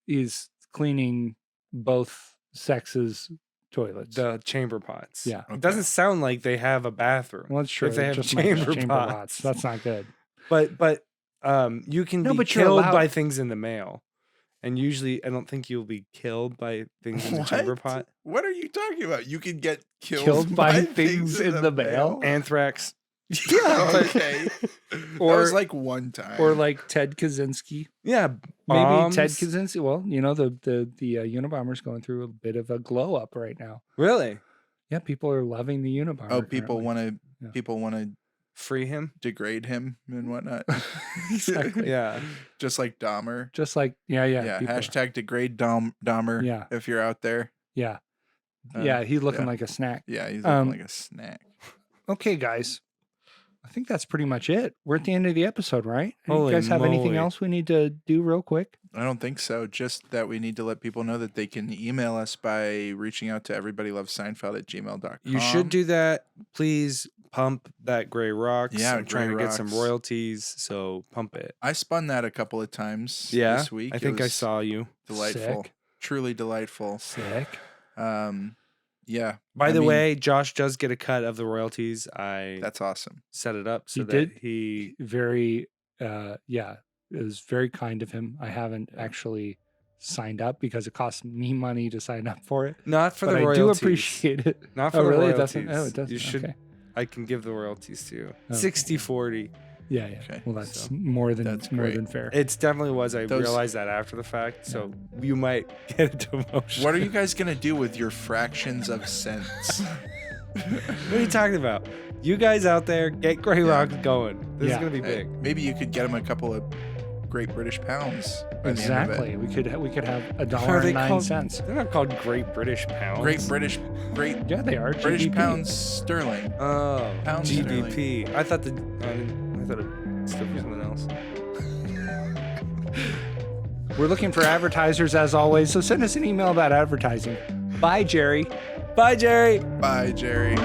[SPEAKER 1] he's cleaning both sexes' toilets.
[SPEAKER 3] The chamber pots.
[SPEAKER 1] Yeah.
[SPEAKER 3] It doesn't sound like they have a bathroom.
[SPEAKER 1] Well, that's true.
[SPEAKER 3] If they
[SPEAKER 1] It
[SPEAKER 3] have
[SPEAKER 1] just might be
[SPEAKER 3] chamber pots.
[SPEAKER 1] That's not good.
[SPEAKER 3] But you can
[SPEAKER 1] No,
[SPEAKER 3] be
[SPEAKER 1] but you're
[SPEAKER 3] killed
[SPEAKER 1] allowed-
[SPEAKER 3] by things in the mail. And usually I don't think you'll be killed by things in the chamber
[SPEAKER 2] What?
[SPEAKER 3] pot.
[SPEAKER 2] What are you talking about? You can get
[SPEAKER 1] Killed by things in the mail?
[SPEAKER 3] Anthrax.
[SPEAKER 1] Yeah, but-
[SPEAKER 2] Okay.
[SPEAKER 1] Or-
[SPEAKER 2] that was like one time.
[SPEAKER 1] Or like Ted Kaczynski.
[SPEAKER 3] Yeah.
[SPEAKER 1] Maybe
[SPEAKER 3] bombs.
[SPEAKER 1] Ted Kaczynski. Well, you know, the Unabomber's going through a bit of a glow up right now.
[SPEAKER 3] Really?
[SPEAKER 1] Yeah, people are loving the Unabomber.
[SPEAKER 2] oh, people
[SPEAKER 1] currently.
[SPEAKER 2] want to
[SPEAKER 1] Yeah.
[SPEAKER 3] Free him?
[SPEAKER 2] degrade him and whatnot.
[SPEAKER 1] Exactly.
[SPEAKER 3] Yeah.
[SPEAKER 2] Just like Dahmer.
[SPEAKER 1] Just like, yeah.
[SPEAKER 2] Yeah.
[SPEAKER 1] people-
[SPEAKER 2] Hashtag degrade Dahmer.
[SPEAKER 1] Yeah.
[SPEAKER 2] If you're out there.
[SPEAKER 1] Yeah.
[SPEAKER 2] Uh,
[SPEAKER 1] Yeah, he's looking
[SPEAKER 2] yeah.
[SPEAKER 1] like a snack.
[SPEAKER 2] Yeah. He's
[SPEAKER 1] Um,
[SPEAKER 2] looking like a snack.
[SPEAKER 1] Okay, guys. I think that's pretty much it. We're at the end of the episode, right? Do you
[SPEAKER 3] Holy
[SPEAKER 1] guys have anything
[SPEAKER 3] moly.
[SPEAKER 1] else we need to do real quick?
[SPEAKER 2] I don't think so. Just that we need to let people know that they can email us by reaching out to everybodylovesseinfeld@gmail.com.
[SPEAKER 3] You should do that. Please pump that Gray Rocks.
[SPEAKER 2] Yeah,
[SPEAKER 3] I'm trying to
[SPEAKER 2] Gray
[SPEAKER 3] get some
[SPEAKER 2] Rocks.
[SPEAKER 3] royalties, so pump it.
[SPEAKER 2] I spun that a couple of times
[SPEAKER 3] Yeah.
[SPEAKER 2] this week.
[SPEAKER 3] I
[SPEAKER 2] It
[SPEAKER 3] think I
[SPEAKER 2] was
[SPEAKER 3] saw you.
[SPEAKER 2] delightful.
[SPEAKER 1] Sick.
[SPEAKER 2] Truly delightful.
[SPEAKER 1] Sick.
[SPEAKER 2] Yeah.
[SPEAKER 3] By
[SPEAKER 2] I
[SPEAKER 3] the
[SPEAKER 2] mean,
[SPEAKER 3] way, Josh does get a cut of the royalties. I
[SPEAKER 2] that's awesome.
[SPEAKER 3] set it up so
[SPEAKER 1] He
[SPEAKER 3] that
[SPEAKER 1] did?
[SPEAKER 3] he
[SPEAKER 1] Very, it was very kind of him. I haven't actually signed up because it costs me money to sign up for it.
[SPEAKER 3] not for
[SPEAKER 1] But
[SPEAKER 3] the
[SPEAKER 1] I
[SPEAKER 3] royalties.
[SPEAKER 1] do appreciate it.
[SPEAKER 3] Not for
[SPEAKER 1] Oh,
[SPEAKER 3] the
[SPEAKER 1] really? It
[SPEAKER 3] royalties.
[SPEAKER 1] doesn't? Oh, it doesn't.
[SPEAKER 3] You should.
[SPEAKER 1] Okay.
[SPEAKER 3] I can give the royalties to you.
[SPEAKER 1] Okay.
[SPEAKER 3] 60-40.
[SPEAKER 1] Yeah.
[SPEAKER 2] Okay,
[SPEAKER 1] Well, that's
[SPEAKER 3] so
[SPEAKER 1] more than
[SPEAKER 2] that's
[SPEAKER 1] more
[SPEAKER 2] great.
[SPEAKER 1] than fair.
[SPEAKER 3] It definitely was. I
[SPEAKER 2] Those-
[SPEAKER 3] realized that after the fact, so you might get a demotion.
[SPEAKER 2] What are you guys gonna do with your fractions of cents?
[SPEAKER 3] What are you talking about? You guys out there, get Gray Rocks going. This
[SPEAKER 1] Yeah.
[SPEAKER 3] is gonna be
[SPEAKER 2] Hey,
[SPEAKER 3] big.
[SPEAKER 2] maybe you could get them a couple of Great British pounds. By The end of
[SPEAKER 1] Exactly.
[SPEAKER 2] it.
[SPEAKER 1] We could have
[SPEAKER 3] Are
[SPEAKER 1] $1.09.
[SPEAKER 3] They're not called Great British Pounds.
[SPEAKER 2] Great
[SPEAKER 1] Yeah, they are.
[SPEAKER 2] British
[SPEAKER 1] GBP.
[SPEAKER 2] pounds sterling.
[SPEAKER 3] Oh,
[SPEAKER 2] Pounds
[SPEAKER 3] GBP. I thought it stood for something else.
[SPEAKER 1] We're looking for advertisers as always, so send us an email about advertising. Bye, Jerry.
[SPEAKER 3] Bye, Jerry.
[SPEAKER 2] Bye, Jerry.